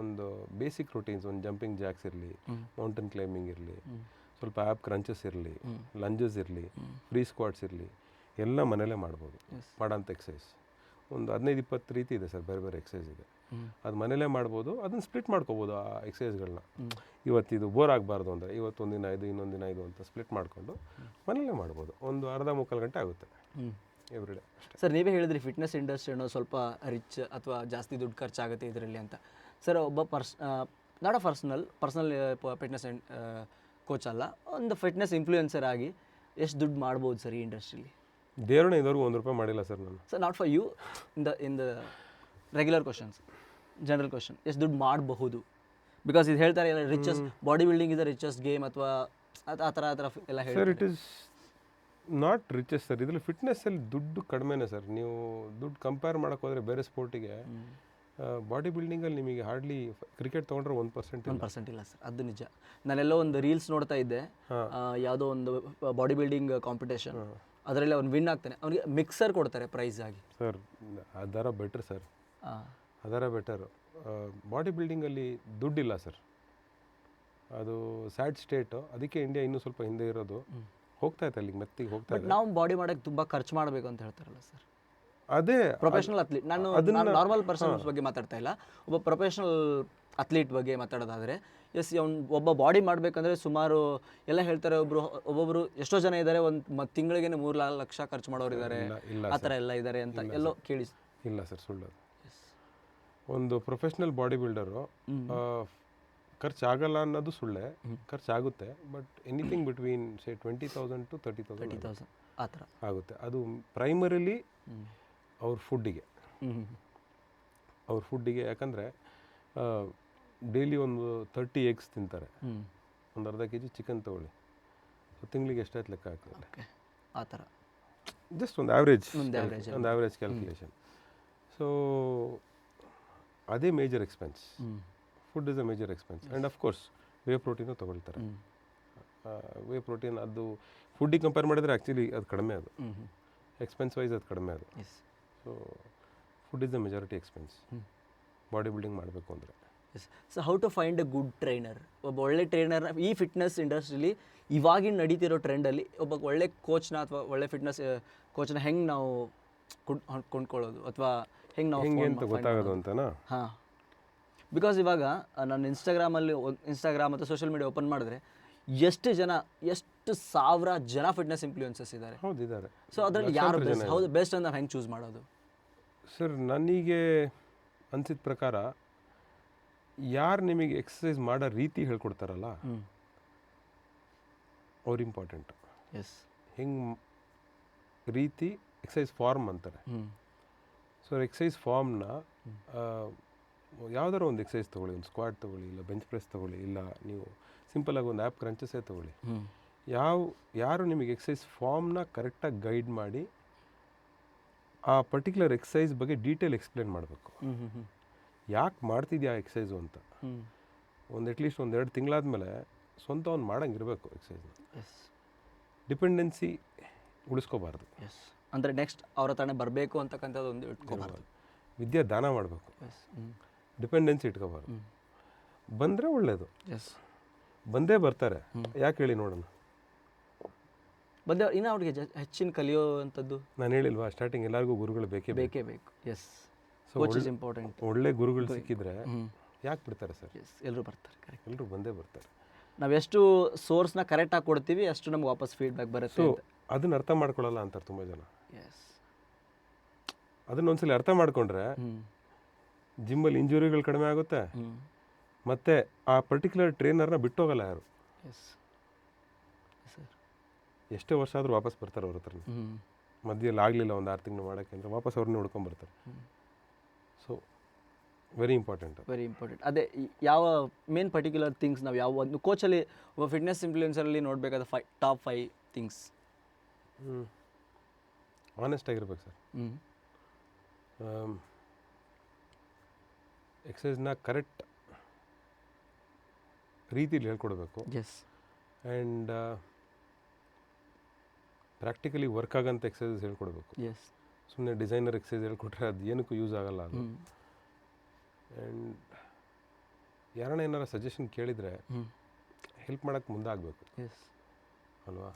ಒಂದು ಬೇಸಿಕ್ ರೂಟೀನ್ಸ್, ಒಂದು ಜಂಪಿಂಗ್ ಜಾಕ್ಸ್ ಇರಲಿ, ಮೌಂಟೇನ್ ಕ್ಲೈಂಬಿಂಗ್ ಇರಲಿ, ಸ್ವಲ್ಪ ಆ್ಯಪ್ ಕ್ರಂಚಸ್ ಇರಲಿ, ಲಂಜಸ್ ಇರಲಿ, ಫ್ರೀ ಸ್ಕ್ವಾಟ್ಸ್ ಇರಲಿ, ಎಲ್ಲ ಮನೇಲೇ ಮಾಡ್ಬೋದು ಮಾಡೋಂಥ ಎಕ್ಸಸೈಸ್. ಒಂದು 15-20 ರೀತಿ ಇದೆ ಸರ್, ಬೇರೆ ಬೇರೆ ಎಕ್ಸಸೈಸ್ ಇದೆ. ಅದು ಮನೇಲೇ ಮಾಡ್ಬೋದು. ಅದನ್ನು ಸ್ಪ್ಲಿಟ್ ಮಾಡ್ಕೋಬೋದು ಆ ಎಕ್ಸಸೈಸ್ಗಳನ್ನ. ಇವತ್ತಿದು ಬೋರ್ ಆಗಬಾರ್ದು ಅಂದರೆ ಇವತ್ತೊಂದು ದಿನ ಇದು, ಇನ್ನೊಂದು ದಿನ ಇದು ಅಂತ ಸ್ಪ್ಲಿಟ್ ಮಾಡಿಕೊಂಡು ಮನೇಲೇ ಮಾಡ್ಬೋದು. ಒಂದು ಅರ್ಧ-ಮುಕ್ಕಾಲು ಗಂಟೆ ಆಗುತ್ತೆ ಎವ್ರಿ ಡೇ. ಸರ್ ನೀವೇ ಹೇಳಿದ್ರಿ ಫಿಟ್ನೆಸ್ ಇಂಡಸ್ಟ್ರಿ ಅನ್ನೋ ಸ್ವಲ್ಪ ರಿಚ್ ಅಥವಾ ಜಾಸ್ತಿ ದುಡ್ಡು ಖರ್ಚಾಗುತ್ತೆ ಇದರಲ್ಲಿ ಅಂತ. ಸರ್ ಒಬ್ಬ not a personal fitness coach ಅಲ್ಲ, ಒಂದು ಫಿಟ್ನೆಸ್ ಇನ್ಫ್ಲೂಯೆನ್ಸರ್ ಆಗಿ ಎಷ್ಟು ದುಡ್ಡು ಮಾಡ್ಬೋದು ಸರ್ ಈ ಇಂಡಸ್ಟ್ರಿಲಿ? ದೇವರನ್ನ ಇದುವರೆಗೂ ₹1 ಮಾಡಿಲ್ಲ ಸರ್ ನಾನು. Sir not for you, in the regular questions, general question, ಎಷ್ಟು ದುಡ್ಡು ಮಾಡಬಹುದು? ಬಿಕಾಸ್ ಇದು ಹೇಳ್ತಾರೆ ಎಲ್ಲ richest body building is the richest game ಅಥವಾ ಆ ಥರ ಎಲ್ಲ ಸರ್ ಹೇಳ್ತಾರೆ. It is not richest sir. ಇದರಲ್ಲಿ ಫಿಟ್ನೆಸ್ಸಲ್ಲಿ ದುಡ್ಡು ಕಡಿಮೆನೇ ಸರ್. ನೀವು ದುಡ್ಡು ಕಂಪೇರ್ ಮಾಡೋಕೆ ಹೋದರೆ ಬೇರೆ ಸ್ಪೋರ್ಟಿಗೆ, ಬಾಡಿ ಬಿಲ್ಡಿಂಗಲ್ಲಿ ನಿಮಗೆ ಹಾರ್ಡ್ಲಿ ಕ್ರಿಕೆಟ್ ತೊಗೊಂಡ್ರೆ 1% 1% ಇಲ್ಲ ಸರ್, ಅದು ನಿಜ. ನಾನೆಲ್ಲೋ ಒಂದು ರೀಲ್ಸ್ ನೋಡ್ತಾ ಇದ್ದೆ, ಯಾವುದೋ ಒಂದು ಬಾಡಿ ಬಿಲ್ಡಿಂಗ್ ಕಾಂಪಿಟೇಷನ್, ಅದರಲ್ಲಿ ಅವ್ನು ವಿನ್ ಆಗ್ತಾನೆ, ಅವನಿಗೆ ಮಿಕ್ಸರ್ ಕೊಡ್ತಾರೆ ಪ್ರೈಸ್ ಆಗಿ. ಸರ್ ಅದರ ಬೆಟ್ರ್ ಸರ್, ಅದರ ಬೆಟರು. ಬಾಡಿ ಬಿಲ್ಡಿಂಗಲ್ಲಿ ದುಡ್ಡಿಲ್ಲ ಸರ್, ಅದು ಸ್ಯಾಡ್ ಸ್ಟೇಟು. ಅದಕ್ಕೆ ಇಂಡಿಯಾ ಇನ್ನೂ ಸ್ವಲ್ಪ ಹಿಂದೆ ಇರೋದು. ಹೋಗ್ತಾ ಇತ್ತು ಅಲ್ಲಿಗೆ, ಮೆತ್ತಿಗೆ ಹೋಗ್ತಾ ಬಟ್ ನಾವು ಬಾಡಿ ಮಾಡೋಕ್ಕೆ ತುಂಬ ಖರ್ಚು ಮಾಡಬೇಕು ಅಂತ ಹೇಳ್ತಾರಲ್ಲ ಸರ್. ಅದೇ ಪ್ರೊಫೆಷನಲ್ ಅಥ್ಲೀಟ್, ನಾನು ನಾರ್ಮಲ್ ಪರ್ಸನ್ಸ್ ಬಗ್ಗೆ ಮಾತಾಡ್ತಾ ಇಲ್ಲ, ಒಬ್ಬ ಪ್ರೊಫೆಷನಲ್ ಅಥ್ಲೀಟ್ ಬಗ್ಗೆ ಮಾತಾಡೋದಾದರೆ, ಎಸ್ ಅವ್ನು ಒಬ್ಬ ಬಾಡಿ ಮಾಡಬೇಕಂದ್ರೆ ಸುಮಾರು ಎಲ್ಲ ಹೇಳ್ತಾರೆ, ಒಬ್ಬೊಬ್ಬರು ಎಷ್ಟೋ ಜನ ಇದ್ದಾರೆ, ಒಂದು ತಿಂಗಳಿಗೆ 3 ಲಕ್ಷ ಖರ್ಚು ಮಾಡೋರು ಇದ್ದಾರೆ, ಆ ಥರ ಎಲ್ಲ ಇದ್ದಾರೆ ಅಂತ ಎಲ್ಲೋ ಕೇಳಿ. ಇಲ್ಲ ಸರ್, ಸುಳ್ಳು. ಒಂದು ಪ್ರೊಫೆಷ್ನಲ್ ಬಾಡಿ ಬಿಲ್ಡರು ಖರ್ಚಾಗಲ್ಲ ಅನ್ನೋದು ಸುಳ್ಳೆ, ಖರ್ಚಾಗುತ್ತೆ. But anything between say 20,000 to 30,000 ಆ ಥರ ಆಗುತ್ತೆ. ಅದು ಪ್ರೈಮರಿಲಿ ಅವ್ರ ಫುಡ್ಡಿಗೆ. ಯಾಕಂದರೆ ಡೈಲಿ ಒಂದು 30 eggs ತಿಂತಾರೆ, ಒಂದು ಅರ್ಧ kg ಚಿಕನ್ ತೊಗೊಳ್ಳಿ, ಸೊ ತಿಂಗಳಿಗೆ ಎಷ್ಟಾಯ್ತು ಲೆಕ್ಕ ಹಾಕಿದ್ರೆ ಆ ಥರ, ಜಸ್ಟ್ ಒಂದು ಆವ್ರೇಜ್ ಕ್ಯಾಲ್ಕುಲೇಷನ್. ಸೊ ಅದೇ major expense. Food is a major expense. And of course whey protein ತೊಗೊಳ್ತಾರೆ. ವೇ ಪ್ರೋಟೀನ್ ಅದು ಫುಡ್ಡಿಗೆ ಕಂಪೇರ್ ಮಾಡಿದರೆ ಆ್ಯಕ್ಚುಲಿ ಅದು ಕಡಿಮೆ, ಅದು ಎಕ್ಸ್ಪೆನ್ಸ್ ವೈಸ್ ಅದು ಕಡಿಮೆ ಅದು. So food is the majority expense body building ಮಾಡಬೇಕು ಅಂದರೆ. So how to find a good trainer? ಒಬ್ಬ ಒಳ್ಳೆ ಟ್ರೈನರ್ ಈ ಫಿಟ್ನೆಸ್ ಇಂಡಸ್ಟ್ರಿಲಿ ಇವಾಗಿನ ನಡೀತಿರೋ ಟ್ರೆಂಡಲ್ಲಿ ಒಬ್ಬ ಒಳ್ಳೆ ಕೋಚ್ನ ಅಥವಾ ಒಳ್ಳೆ ಫಿಟ್ನೆಸ್ ಕೋಚ್ನ ಹೆಂಗೆ ನಾವು ಕೊಂಡ್ಕೊಳ್ಳೋದು, ಅಥವಾ ಹೆಂಗೆ ನಾವು ಅಂತ ಗೊತ್ತಾಗೋದು ಅಂತನಾ? ಹಾಂ, ಬಿಕಾಸ್ ಇವಾಗ ನಾನು ಇನ್ಸ್ಟಾಗ್ರಾಮ್ ಅಥವಾ ಸೋಷಿಯಲ್ ಮೀಡಿಯಾ ಓಪನ್ ಮಾಡಿದ್ರೆ ಎಷ್ಟು ಸಾವಿರ ಜನ ಫಿಟ್ನೆಸ್ ಇನ್ಫ್ಲೂಯೆನ್ಸಸ್ ಇದ್ದಾರೆ. ಹೌದು, ಇದ್ದಾರೆ. ಸೊ ಅದರಲ್ಲಿ ಯಾರು ಬೆಸ್ಟ್ ಅಂತ ನಾವು ಹೆಂಗೆ ಚೂಸ್ ಮಾಡೋದು? ಸರ್ ನನಗೆ ಅನಿಸಿದ ಪ್ರಕಾರ ಯಾರು ನಿಮಗೆ ಎಕ್ಸಸೈಸ್ ಮಾಡೋ ರೀತಿ ಹೇಳ್ಕೊಡ್ತಾರಲ್ಲ ಅವ್ರು ಇಂಪಾರ್ಟೆಂಟ್. ಎಸ್, ಹೆಂಗೆ ರೀತಿ ಎಕ್ಸಸೈಸ್ ಫಾರ್ಮ್ ಅಂತಾರೆ. ಸೊ ಎಕ್ಸಸೈಸ್ ಫಾರ್ಮ್ನ ಯಾವ್ದಾರು ಒಂದು ಎಕ್ಸಸೈಸ್ ತೊಗೊಳ್ಳಿ, ಒಂದು ಸ್ಕ್ವಾಟ್ ತೊಗೊಳ್ಳಿ, ಇಲ್ಲ ಬೆಂಚ್ ಪ್ರೆಸ್ ತೊಗೊಳ್ಳಿ, ಇಲ್ಲ ನೀವು ಸಿಂಪಲಾಗಿ ಒಂದು ಆ್ಯಪ್ ಕ್ರಂಚಸ್ಸೇ ತೊಗೊಳ್ಳಿ. ಯಾರು ನಿಮಗೆ ಎಕ್ಸಸೈಸ್ ಫಾರ್ಮ್ನ ಕರೆಕ್ಟಾಗಿ ಗೈಡ್ ಮಾಡಿ ಆ ಪರ್ಟಿಕ್ಯುಲರ್ ಎಕ್ಸಸೈಸ್ ಬಗ್ಗೆ ಡೀಟೇಲ್ ಎಕ್ಸ್ಪ್ಲೇನ್ ಮಾಡಬೇಕು. ಯಾಕೆ ಮಾಡ್ತಿದ್ಯಾ ಎಕ್ಸಸೈಸು ಅಂತ ಒಂದು ಅಟ್ಲೀಸ್ಟ್ 1-2 ತಿಂಗಳಾದಮೇಲೆ ಸ್ವಂತ ಅವ್ನು ಮಾಡಂಗಿರಬೇಕು ಎಕ್ಸಸೈಸ್ನ. ಡಿಪೆಂಡೆನ್ಸಿ ಉಳಿಸ್ಕೋಬಾರ್ದು. ಅಂದರೆ ನೆಕ್ಸ್ಟ್ ಅವರ ತಾನೇ ಬರಬೇಕು ಅಂತಕ್ಕಂಥದ್ದು ಒಂದು ಇಟ್ಕೋಬಾರ್ದು. ವಿದ್ಯೆ ದಾನ ಮಾಡಬೇಕು, ಡಿಪೆಂಡೆನ್ಸಿ ಇಟ್ಕೋಬಾರ್ದು. ಬಂದರೆ ಒಳ್ಳೆಯದು, ಬಂದೇ ಬರ್ತಾರೆ. ಯಾಕೆ ಹೇಳಿ ನೋಡೋಣ. ಬಂದೆ ಇನ್ನು ಅವ್ರಿಗೆ ಹೆಚ್ಚಿನ ಕಲಿಯೋವಂಥದ್ದು ನಾನು ಹೇಳಿಲ್ವಾ ಸ್ಟಾರ್ಟಿಂಗ್, ಎಲ್ಲರಿಗೂ ಗುರುಗಳು ಬೇಕೇ ಬೇಕು. Yes, coach is important. ಒಳ್ಳೆ ಗುರುಗಳು ಸಿಕ್ಕಿದ್ರೆ ಯಾಕೆ ಬಿಡ್ತಾರೆ ಸರ್? ಎಸ್, ಎಲ್ಲರೂ ಬರ್ತಾರೆ. ಕರೆಕ್ಟ್, ಎಲ್ಲರೂ ಬಂದೇ ಬರ್ತಾರೆ. ನಾವು ಎಷ್ಟು ಸೋರ್ಸ್ನ ಕರೆಕ್ಟಾಗಿ ಕೊಡ್ತೀವಿ ಅಷ್ಟು ನಮ್ಗೆ ವಾಪಸ್ ಫೀಡ್ಬ್ಯಾಕ್ ಬರುತ್ತೆ. ಸೊ ಅದನ್ನ ಅರ್ಥ ಮಾಡ್ಕೊಳ್ಳಲ್ಲ ಅಂತಾರೆ ತುಂಬ ಜನ. ಎಸ್, ಅದನ್ನೊಂದ್ಸಲಿ ಅರ್ಥ ಮಾಡ್ಕೊಂಡ್ರೆ ಜಿಮ್ಮಲ್ಲಿ ಇಂಜುರಿಗಳು ಕಡಿಮೆ ಆಗುತ್ತೆ, ಮತ್ತು ಆ ಪರ್ಟಿಕ್ಯುಲರ್ ಟ್ರೈನರ್ನ ಬಿಟ್ಟೋಗಲ್ಲ ಯಾರು. ಎಸ್ ಸರ್, ಎಷ್ಟೇ ವರ್ಷ ಆದರೂ ವಾಪಸ್ ಬರ್ತಾರೆ ಅವ್ರ ಹತ್ರ. ಮಧ್ಯದಲ್ಲಿ ಆಗಲಿಲ್ಲ ಒಂದು 6 ತಿಂಗಳು ಮಾಡೋಕ್ಕೆ ಅಂದರೆ ವಾಪಸ್ ಅವ್ರನ್ನೇ ಹುಡ್ಕೊಂಬರ್ತಾರೆ. So very important. ಅದೇ ಯಾವ ಮೇನ್ ಪರ್ಟಿಕ್ಯುಲರ್ ಥಿಂಗ್ಸ್ ನಾವು ಯಾವ ಒಂದು ಕೋಚಲ್ಲಿ ಒಬ್ಬ ಫಿಟ್ನೆಸ್ ಇನ್ಫ್ಲೂಯೆನ್ಸರಲ್ಲಿ ನೋಡಬೇಕಾದ ಟಾಪ್ 5 ಥಿಂಗ್ಸ್? ಆನೆಸ್ಟ್ ಆಗಿರ್ಬೇಕು ಸರ್. ಎಕ್ಸಸೈಸ್ನ ಕರೆಕ್ಟ್ ರೀತಿಲಿ ಹೇಳ್ಕೊಡ್ಬೇಕು. ಎಸ್, ಆ್ಯಂಡ್ ಪ್ರಾಕ್ಟಿಕಲಿ ವರ್ಕ್ ಆಗೋಂಥ ಎಕ್ಸಸೈಸ್ ಹೇಳ್ಕೊಡ್ಬೇಕು. ಎಸ್, ಸುಮ್ಮನೆ ಡಿಸೈನರ್ ಎಕ್ಸಸೈಸ್ ಹೇಳ್ಕೊಟ್ರೆ ಅದು ಏನಕ್ಕೂ ಯೂಸ್ ಆಗಲ್ಲ ಅದು. ಆ್ಯಂಡ್ ಯಾರನ್ನ ಏನಾರ ಸಜೆಷನ್ ಕೇಳಿದರೆ ಹೆಲ್ಪ್ ಮಾಡೋಕ್ಕೆ ಮುಂದಾಗಬೇಕು. ಎಸ್ ಅಲ್ವಾ?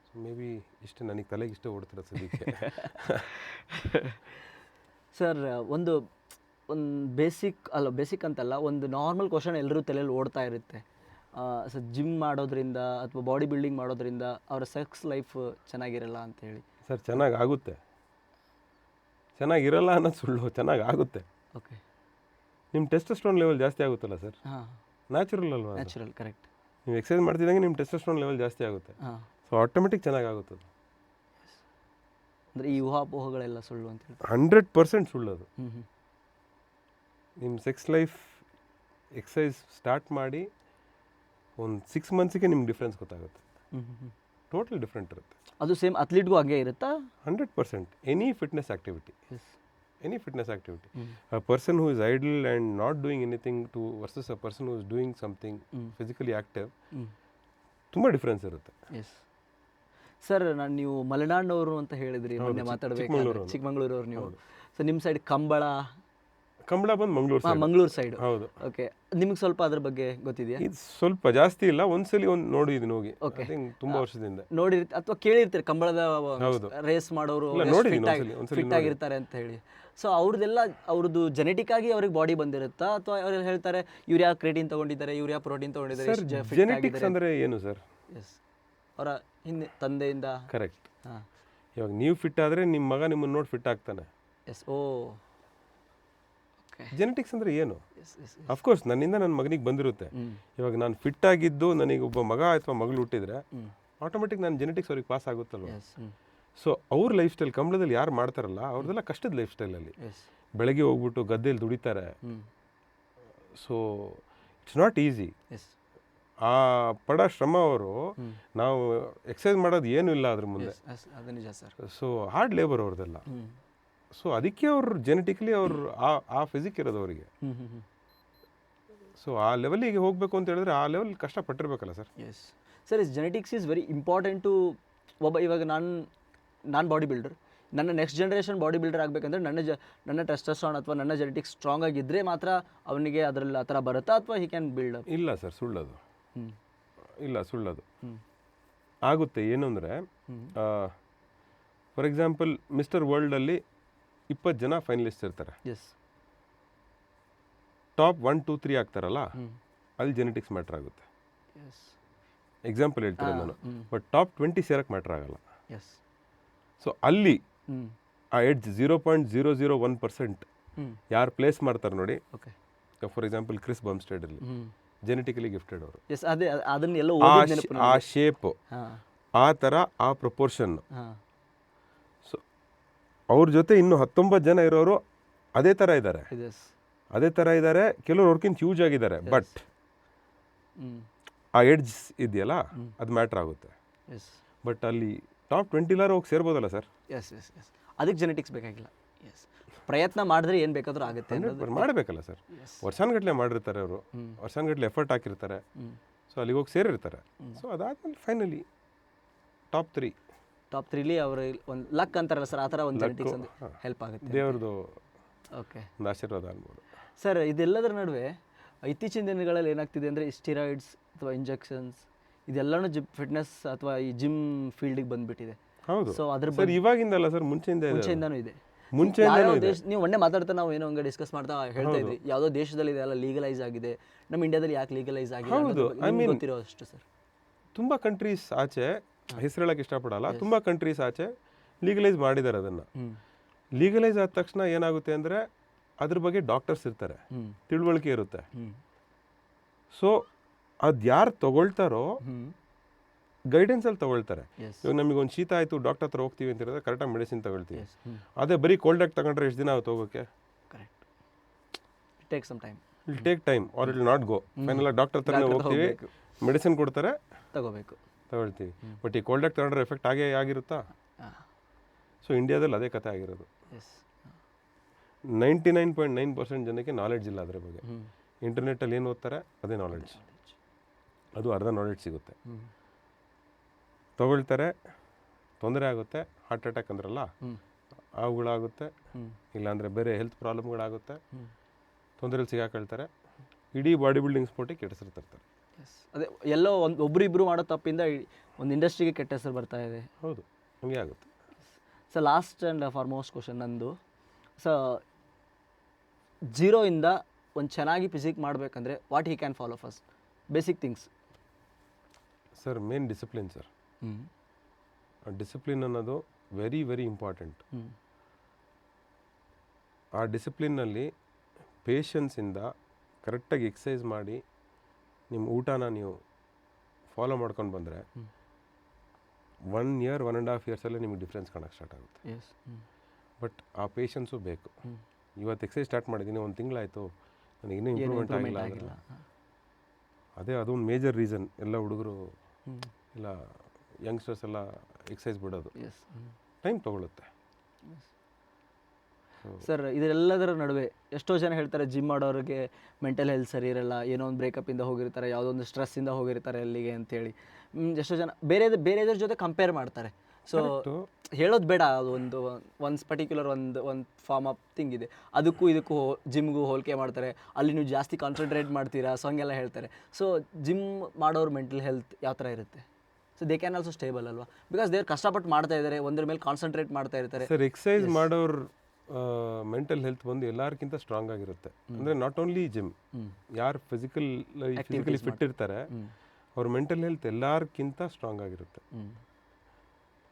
ಸೊ ಮೇ ಬಿ ಇಷ್ಟು ನನಗೆ ತಲೆಗೆ ಇಷ್ಟ ಓಡ್ತಿರೋ ಸದ್ಯಕ್ಕೆ. ಸರ್, ಒಂದು ಬೇಸಿಕ್ ಅಂತಲ್ಲ, ಒಂದು ನಾರ್ಮಲ್ ಕ್ವಶನ್ ಎಲ್ಲರೂ ತಲೆಯಲ್ಲಿ ಓಡ್ತಾ ಇರುತ್ತೆ. ಸರ್, ಜಿಮ್ ಮಾಡೋದ್ರಿಂದ ಅಥವಾ ಬಾಡಿ ಬಿಲ್ಡಿಂಗ್ ಮಾಡೋದ್ರಿಂದ ಅವರ ಸೆಕ್ಸ್ ಲೈಫ್ ಚೆನ್ನಾಗಿರಲ್ಲ ಅಂತ ಹೇಳಿ. ಸರ್, ಚೆನ್ನಾಗುತ್ತೆ. ಚೆನ್ನಾಗಿರಲ್ಲ ಅನ್ನೋದು ಸುಳ್ಳು, ಚೆನ್ನಾಗುತ್ತೆ. ಓಕೆ, ನಿಮ್ಮ ಟೆಸ್ಟೋಸ್ಟೆರಾನ್ ಲೆವೆಲ್ ಜಾಸ್ತಿ ಆಗುತ್ತಲ್ಲ ಸರ್. ಹಾಂ, ನ್ಯಾಚುರಲ್ ಅಲ್ವಾ? Natural, correct. ನೀವು ಎಕ್ಸಸೈಸ್ ಮಾಡ್ತಿದ್ದಂಗೆ ನಿಮ್ಮ ಟೆಸ್ಟೋಸ್ಟೆರಾನ್ ಲೆವೆಲ್ ಜಾಸ್ತಿ ಆಗುತ್ತೆ. ಹಾಂ, ಸೊ ಆಟೋಮೆಟಿಕ್ ಚೆನ್ನಾಗಾಗುತ್ತದೆ. ಅಂದರೆ ಈ ಊಹಾಪೋಹಗಳೆಲ್ಲ ಸುಳ್ಳು ಅಂತ ಹೇಳ್ತಾರೆ. 100% ಸುಳ್ಳದು. ಹ್ಞೂ ಹ್ಞೂ ನಿಮ್ಮ ಸೆಕ್ಸ್ ಲೈಫ್ ಎಕ್ಸಸೈಸ್ ಸ್ಟಾರ್ಟ್ ಮಾಡಿ ಒಂದು 6 ಮಂತ್ಸಿಗೆ ನಿಮ್ಗೆ ಡಿಫ್ರೆನ್ಸ್ ಗೊತ್ತಾಗುತ್ತೆ. ಹ್ಞೂ ಹ್ಞೂ ಟೋಟಲ್ ಡಿಫ್ರೆಂಟ್ ಇರುತ್ತೆ. ಅದು ಸೇಮ್ ಅಥ್ಲೀಟ್ಗೂ ಹಂಗೆ ಇರುತ್ತಾ? 100%. Any fitness activity, yes. any fitness activity, Mm. a person who is idle and not doing anything to versus a person who is doing something physically active, ತುಂಬ difference ಇರುತ್ತೆ. Yes sir, ನಾನು ನೀವು ಮಲೆನಾಡಿನವರು ಅಂತ ಹೇಳಿದ್ರಿ ಮೊನ್ನೆ ಮಾತಾಡಬೇಕಾದ್ರೆ, ಚಿಕ್ಕಮಂಗ್ಳೂರವ್ರು ನೀವು. ಸೊ ನಿಮ್ಮ side Kambala ಬಂದು ಮಂಗಳೂರು ಸೈಡ್. ಹೌದು. ಓಕೆ, ನಿಮ್ಗೆ ಸ್ವಲ್ಪ ಅದ್ರ ಬಗ್ಗೆ ಗೊತ್ತಿದೆಯಾ? ಇದು ಸ್ವಲ್ಪ ಜಾಸ್ತಿ ಇಲ್ಲ, ಒಂದ್ಸಲಿ ನೋಡಿದ್ದೀನಿ ಹೋಗಿ. ಓಕೆ, ತುಂಬ ವರ್ಷದಿಂದ ನೋಡಿರ್ತೀರಿ ಅಥವಾ ಕೇಳಿರ್ತೀರಿ ಕಂಬಳದ ರೇಸ್ ಮಾಡೋರು ಫಿಟ್ ಆಗಿರ್ತಾರೆ ಅಂತ ಹೇಳಿ. ಸೊ ಅವ್ರದ್ದು ಜೆನೆಟಿಕ್ ಆಗಿ ಅವ್ರಿಗೆ ಬಾಡಿ ಬಂದಿರುತ್ತಾ, ಅಥವಾ ಅವ್ರು ಹೇಳ್ತಾರೆ ಇವ್ರು ಯಾವ ಕ್ರೇಟಿನ್ ತಗೊಂಡಿದ್ದಾರೆ, ಇವ್ರು ಯಾವ ಪ್ರೋಟೀನ್ ತಗೊಂಡಿದ್ದಾರೆ? ಜೆನೆಟಿಕ್ಸ್ ಅಂದರೆ ಏನು ಸರ್? ಎಸ್, ಅವರ ಹಿಂದೆ ತಂದೆಯಿಂದ. ಕರೆಕ್ಟ್. ಹಾಂ, ಇವಾಗ ನೀವು ಫಿಟ್ ಆದರೆ ನಿಮ್ಮ ಮಗ ನಿಮ್ಮನ್ನು ನೋಡಿ ಫಿಟ್ ಆಗ್ತಾನೆ. ಎಸ್. ಓ, ಜೆನೆಟಿಕ್ಸ್ ಅಂದರೆ ಏನು? ಅಫ್ಕೋರ್ಸ್ ನನ್ನಿಂದ ನನ್ನ ಮಗನಿಗೆ ಬಂದಿರುತ್ತೆ. ಇವಾಗ ನಾನು ಫಿಟ್ ಆಗಿದ್ದು ನನಗೆ ಒಬ್ಬ ಮಗ ಅಥವಾ ಮಗಳು ಹುಟ್ಟಿದ್ರೆ ಆಟೋಮೆಟಿಕ್ ನನ್ನ ಜೆನೆಟಿಕ್ಸ್ ಅವ್ರಿಗೆ ಪಾಸ್ ಆಗುತ್ತಲ್ವ. ಸೊ ಅವ್ರ ಲೈಫ್ ಸ್ಟೈಲ್, ಕಂಬಳದಲ್ಲಿ ಯಾರು ಮಾಡ್ತಾರಲ್ಲ ಅವ್ರದ್ದೆಲ್ಲ ಕಷ್ಟದ ಲೈಫ್ ಸ್ಟೈಲಲ್ಲಿ ಬೆಳಗ್ಗೆ ಹೋಗ್ಬಿಟ್ಟು ಗದ್ದೆಯಲ್ಲಿ ದುಡಿತಾರೆ. So it's not easy. ಆ ಪಡ ಶ್ರಮ ಅವರು ನಾವು ಎಕ್ಸಸೈಸ್ ಮಾಡೋದು ಏನೂ ಇಲ್ಲ ಅದ್ರ ಮುಂದೆ. ಸೊ ಹಾರ್ಡ್ ಲೇಬರ್ ಅವ್ರದ್ದೆಲ್ಲ. ಸೊ ಅದಕ್ಕೆ ಅವರು ಜೆನೆಟಿಕಲಿ ಅವರು ಆ ಫಿಸಿಕ್ ಇರೋದು ಅವರಿಗೆ. ಸೊ ಆ ಲೆವೆಲಿಗೆ ಹೋಗಬೇಕು ಅಂತ ಹೇಳಿದ್ರೆ ಆ ಲೆವೆಲ್ ಕಷ್ಟಪಟ್ಟಿರ್ಬೇಕಲ್ಲ sir. Yes sir, is genetics is very important to ಇವಾಗ ನಾನು ಬಾಡಿ ಬಿಲ್ಡರ್, ನನ್ನ ನೆಕ್ಸ್ಟ್ ಜನ್ರೇಷನ್ ಬಾಡಿ ಬಿಲ್ಡರ್ ಆಗಬೇಕಂದ್ರೆ ನನ್ನ ಟೆಸ್ಟೋಸ್ಟೆರಾನ್ ಅಥವಾ ನನ್ನ ಜೆನೆಟಿಕ್ಸ್ ಸ್ಟ್ರಾಂಗ್ ಆಗಿದ್ದರೆ ಮಾತ್ರ ಅವನಿಗೆ ಅದರಲ್ಲಿ ಆ ಥರ ಬರುತ್ತಾ, ಅಥವಾ ಹಿ ಕ್ಯಾನ್ ಬಿಲ್ಡ್ ಅಪ್? ಇಲ್ಲ ಸರ್, ಸುಳ್ಳದು. ಇಲ್ಲ, ಸುಳ್ಳದು. ಆಗುತ್ತೆ. ಏನು ಅಂದರೆ, ಫಾರ್ ಎಕ್ಸಾಂಪಲ್ ಮಿಸ್ಟರ್ ವರ್ಲ್ಡಲ್ಲಿ 20 ಜನ ಫೈನಲಿಸ್ಟ್ ಇರ್ತಾರೆ. ಎಸ್. ಟಾಪ್ 1, 2, 3 ಆಗ್ತಾರಲ್ಲ, ಅಲ್ಲಿ ಜೆನೆಟಿಕ್ಸ್ ಮ್ಯಾಟ್ರ್ ಆಗುತ್ತೆ. ಎಕ್ಸಾಂಪಲ್ ಹೇಳ್ತೀನಿ ನಾನು. ಬಟ್ ಟಾಪ್ 20 ಸೇರಕ್ಕೆ ಮ್ಯಾಟ್ರ್ ಆಗಲ್ಲ. ಎಸ್. ಸೊ ಅಲ್ಲಿ ಆ ಎಡ್ಜ್ 0.001% ಯಾರು ಪ್ಲೇಸ್ ಮಾಡ್ತಾರೆ ನೋಡಿ. ಓಕೆ, ಫಾರ್ ಎಕ್ಸಾಂಪಲ್ ಕ್ರಿಸ್ ಬಂಸ್ಟೆಡ್ ಇರಲಿ, ಜೆನೆಟಿಕಲಿ ಗಿಫ್ಟೆಡ್ ಅವರು. ಎಸ್, ಅದೇ ಅದನ್ನೆಲ್ಲ ಆ ಶೇಪ್, ಆ ಥರ, ಆ ಪ್ರಪೋರ್ಷನ್. ಸೊ ಅವ್ರ ಜೊತೆ ಇನ್ನು 19 ಜನ ಇರೋರು ಅದೇ ಥರ ಇದ್ದಾರೆ. ಕೆಲವರು ಅವ್ರಕ್ಕಿಂತ ಹ್ಯೂಜ್ ಆಗಿದ್ದಾರೆ. ಬಟ್ ಆ ಎಡ್ಜ್ ಇದೆಯಲ್ಲ, ಅದು ಮ್ಯಾಟ್ರ್ ಆಗುತ್ತೆ. ಬಟ್ ಅಲ್ಲಿ ಟಾಪ್ 20 ಹೋಗಿ ಸೇರ್ಬೋದಲ್ಲ ಸರ್. ಎಸ್ ಎಸ್ ಎಸ್, ಅದಕ್ಕೆ ಜೆನೆಟಿಕ್ಸ್ ಬೇಕಾಗಿಲ್ಲ. ಎಸ್, ಪ್ರಯತ್ನ ಮಾಡಿದ್ರೆ ಏನು ಬೇಕಾದರೂ ಆಗುತ್ತೆ. ಮಾಡಬೇಕಲ್ಲ ಸರ್. ವರ್ಷಾನುಗಟ್ಟಲೆ ಮಾಡಿರ್ತಾರೆ ಅವರು, ವರ್ಷಾನುಗಟ್ಟಲೆ ಎಫರ್ಟ್ ಹಾಕಿರ್ತಾರೆ. ಸೊ ಅಲ್ಲಿಗೆ ಹೋಗಿ ಸೇರಿರ್ತಾರೆ. ಸೊ ಅದಾದ್ಮೇಲೆ ಫೈನಲಿ ಟಾಪ್ 3ಲಿ ಅವರು ಒಂದು ಲಕ್ ಅಂತಾರಲ್ಲ ಸರ್, ಆ ಥರ ಒಂದು ಜೆನೆಟಿಕ್ಸ್ ಒಂದು ಹೆಲ್ಪ್ ಆಗುತ್ತೆ. ದೇವ್ರದ್ದು ಓಕೆ, ಒಂದು ಆಶೀರ್ವಾದ ಅನ್ಬೋದು ಸರ್. ಇದೆಲ್ಲದರ ನಡುವೆ ಇತ್ತೀಚಿನ ದಿನಗಳಲ್ಲಿ ಏನಾಗ್ತಿದೆ ಅಂದರೆ, ಈ ಸ್ಟಿರಾಯ್ಡ್ಸ್ ಅಥವಾ ಇಂಜೆಕ್ಷನ್ಸ್ ಇದೆಲ್ಲನೂ ಫಿಟ್ನೆಸ್ ಅಥವಾ ಈ ಜಿಮ್ ಫೀಲ್ಡಿಗೆ ಬಂದುಬಿಟ್ಟಿದೆ. ಹೌದು. ಸೊ ಅದ್ರ ಸರ್ ಇವಾಗಿಂದಲ್ಲ ಸರ್, ಮುಂಚೆಯಿಂದನೂ ಇದೆ. ಮುಂಚೆ ನೀವು ಮೊನ್ನೆ ಮಾತಾಡ್ತಾ ನಾವು ಏನೋ ಹಂಗೆ ಡಿಸ್ಕಸ್ ಮಾಡ್ತಾ ಹೇಳ್ತಾ ಇದ್ವಿ, ಯಾವುದೋ ದೇಶದಲ್ಲಿ ಇದೆಲ್ಲ ಲೀಗಲೈಸ್ ಆಗಿದೆ, ನಮ್ಮ ಇಂಡಿಯಾದಲ್ಲಿ ಯಾಕೆ ಲೀಗಲೈಸ್ ಆಗಿದೆ? ಹೌದು, ಐ ಮೀನ್ ಗೊತ್ತಿರೋ ಅಷ್ಟು ಸರ್. ತುಂಬ ಕಂಟ್ರೀಸ್ ಆಚೆ, ಹೆಸರು ಹೇಳಕ್ಕೆ ಇಷ್ಟಪಡಲ್ಲ, ತುಂಬ ಕಂಟ್ರೀಸ್ ಆಚೆ ಲೀಗಲೈಸ್ ಮಾಡಿದ್ದಾರೆ ಅದನ್ನು. ಲೀಗಲೈಸ್ ಆದ ತಕ್ಷಣ ಏನಾಗುತ್ತೆ ಅಂದರೆ, ಅದ್ರ ಬಗ್ಗೆ ಡಾಕ್ಟರ್ಸ್ ಇರ್ತಾರೆ, ತಿಳುವಳಿಕೆ ಇರುತ್ತೆ. ಸೊ ಅದು ಯಾರು ತಗೊಳ್ತಾರೋ ಗೈಡೆನ್ಸಲ್ಲಿ ತಗೊಳ್ತಾರೆ. ಇವಾಗ ನಮಗೊಂದು ಶೀತ ಆಯಿತು, ಡಾಕ್ಟರ್ ಹತ್ರ ಹೋಗ್ತೀವಿ ಅಂತ ಹೇಳಿದ್ರೆ ಕರೆಕ್ಟಾಗಿ ಮೆಡಿಸಿನ್ ತಗೊಳ್ತೀವಿ. ಅದೇ ಬರೀ ಕೋಲ್ಡ್ ಆಗಿ ತಗೊಂಡ್ರೆ ಎಷ್ಟು ದಿನ ಆಗುತ್ತೆ ಹೋಗೋಕ್ಕೆ? Correct, it take time or it not go. Final doctor ಹತ್ರನೇ ಹೋಗ್ತೀವಿ, ಮೆಡಿಸಿನ್ ಕೊಡ್ತಾರೆ, ತಗೊಳ್ತೀವಿ. ಬಟ್ ಈ ಕೋಲ್ಡ್ ಆಗಿ ತಗೊಂಡ್ರೆ ಎಫೆಕ್ಟ್ ಆಗಿರುತ್ತಾ? ಸೊ ಇಂಡಿಯಾದಲ್ಲಿ ಅದೇ ಕಥೆ ಆಗಿರೋದು. 99.9% ಜನಕ್ಕೆ ನಾಲೆಡ್ಜ್ ಇಲ್ಲ ಅದ್ರ ಬಗ್ಗೆ. ಇಂಟರ್ನೆಟ್ಟಲ್ಲಿ ಏನು ಓದ್ತಾರೆ ಅದೇ ನಾಲೆಡ್ಜ್, ಅದು ಅರ್ಧ ನಾಲೆಡ್ಜ್ ಸಿಗುತ್ತೆ. ತಗೊಳ್ತಾರೆ, ತೊಂದರೆ ಆಗುತ್ತೆ, ಹಾರ್ಟ್ ಅಟ್ಯಾಕ್ ಅಂದ್ರಲ್ಲ ಅವುಗಳಾಗುತ್ತೆ, ಇಲ್ಲಾಂದರೆ ಬೇರೆ ಹೆಲ್ತ್ ಪ್ರಾಬ್ಲಮ್ಗಳಾಗುತ್ತೆ, ತೊಂದರೆಯಲ್ಲಿ ಸಿಗಾಕೊಳ್ತಾರೆ, ಇಡೀ ಬಾಡಿ ಬಿಲ್ಡಿಂಗ್ ಸ್ಪೋರ್ಟಿಗೆ ಕೆಡಿಸಿರ್ತಾರೆ. ಅದೇ ಎಲ್ಲೋ ಒಬ್ಬರಿಬ್ಬರು ಮಾಡೋ ತಪ್ಪಿಂದ ಒಂದು ಇಂಡಸ್ಟ್ರಿಗೆ ಕೆಟ್ಟ ಹೆಸರು ಬರ್ತಾ ಇದೆ. ಹೌದು, ಹಂಗೆ ಆಗುತ್ತೆ. So last and foremost question ನಂದು. ಸೊ 0 ಇಂದ ಒಂದು ಚೆನ್ನಾಗಿ ಫಿಸಿಕ್ ಮಾಡಬೇಕಂದ್ರೆ what he can follow first, basic things? Sir main discipline sir. Discipline ಅನ್ನೋದು ವೆರಿ ವೆರಿ ಇಂಪಾರ್ಟೆಂಟ್. ಆ ಡಿಸಿಪ್ಲಿನ್ನಲ್ಲಿ ಪೇಷನ್ಸಿಂದ ಕರೆಕ್ಟಾಗಿ ಎಕ್ಸಸೈಸ್ ಮಾಡಿ ನಿಮ್ಮ ಊಟನ ನೀವು ಫಾಲೋ ಮಾಡ್ಕೊಂಡು ಬಂದರೆ 1 year 1.5 yearsಲ್ಲೇ ನಿಮಗೆ ಡಿಫ್ರೆನ್ಸ್ ಕಾಣೋಕ್ಕೆ ಸ್ಟಾರ್ಟ್ ಆಗುತ್ತೆ. ಎಸ್. ಬಟ್ ಆ ಪೇಷನ್ಸು ಬೇಕು. ಇವತ್ತು ಎಕ್ಸಸೈಸ್ ಸ್ಟಾರ್ಟ್ ಮಾಡಿದ್ದೀನಿ, 1 ತಿಂಗಳಾಯಿತು, ನನಗೆ ಇನ್ನೂ ಇಂಪ್ರೂವ್ಮೆಂಟ್ ಆಗಿಲ್ಲ ಅಂದರೆ ಅದೊಂದು ಮೇಜರ್ ರೀಸನ್ ಎಲ್ಲ ಹುಡುಗರು ಇಲ್ಲ ಯಂಗ್ಸ್ಟರ್ಸ್ ಎಲ್ಲ ಎಕ್ಸಸೈಸ್ ಬಿಡೋದು. ಟೈಮ್ ತೊಗೊಳುತ್ತೆ. ಸರ್ ಇದೆಲ್ಲದರ ನಡುವೆ ಎಷ್ಟೋ ಜನ ಹೇಳ್ತಾರೆ ಜಿಮ್ ಮಾಡೋರಿಗೆ ಮೆಂಟಲ್ ಹೆಲ್ತ್ ಸರಿ ಇರಲ್ಲ, ಏನೋ ಒಂದು ಬ್ರೇಕಪ್ಪಿಂದ ಹೋಗಿರ್ತಾರೆ, ಯಾವುದೋ ಒಂದು ಸ್ಟ್ರೆಸ್ಸಿಂದ ಹೋಗಿರ್ತಾರೆ ಅಲ್ಲಿಗೆ ಅಂತೇಳಿ. ಎಷ್ಟೋ ಜನ ಬೇರೆದ್ರ ಜೊತೆ ಕಂಪೇರ್ ಮಾಡ್ತಾರೆ. ಸೊ ಹೇಳೋದು ಬೇಡ, ಅದು ಒಂದು ಪರ್ಟಿಕ್ಯುಲರ್ ಒಂದು ಫಾರ್ಮ್ ಆಫ್ ಥಿಂಗ್ ಇದೆ, ಅದಕ್ಕೂ ಇದಕ್ಕೂ ಜಿಮ್ಗೂ ಹೋಲಿಕೆ ಮಾಡ್ತಾರೆ, ಅಲ್ಲಿ ನೀವು ಜಾಸ್ತಿ ಕಾನ್ಸಂಟ್ರೇಟ್ ಮಾಡ್ತೀರಾ, ಸೊ ಹಂಗೆಲ್ಲ ಹೇಳ್ತಾರೆ. ಸೊ ಜಿಮ್ ಮಾಡೋರು ಮೆಂಟಲ್ ಹೆಲ್ತ್ ಯಾವ ಥರ ಇರುತ್ತೆ? So they can also stable ಅಲ್ವಾ? ಬಿಕಾಸ್ ದೇವ್ರು ಕಷ್ಟಪಟ್ಟು ಮಾಡ್ತಾ ಇದ್ದಾರೆ, ಒಂದ್ರ ಮೇಲೆ ಕಾನ್ಸಂಟ್ರೇಟ್ ಮಾಡ್ತಾ ಇರ್ತಾರೆ. ಸರ್ ಎಕ್ಸಸೈಸ್ ಮಾಡೋರು ಮೆಂಟಲ್ ಹೆಲ್ತ್ ಬಂದು ಎಲ್ಲರಿಗಿಂತ ಸ್ಟ್ರಾಂಗ್ ಆಗಿರುತ್ತೆ. ಅಂದರೆ ನಾಟ್ ಓನ್ಲಿ ಜಿಮ್, ಯಾರು ಫಿಸಿಕಲಿ ಫಿಟ್ ಇರ್ತಾರೆ ಅವ್ರ ಮೆಂಟಲ್ ಹೆಲ್ತ್ ಎಲ್ಲರಿಗಿಂತ ಸ್ಟ್ರಾಂಗ್ ಆಗಿರುತ್ತೆ.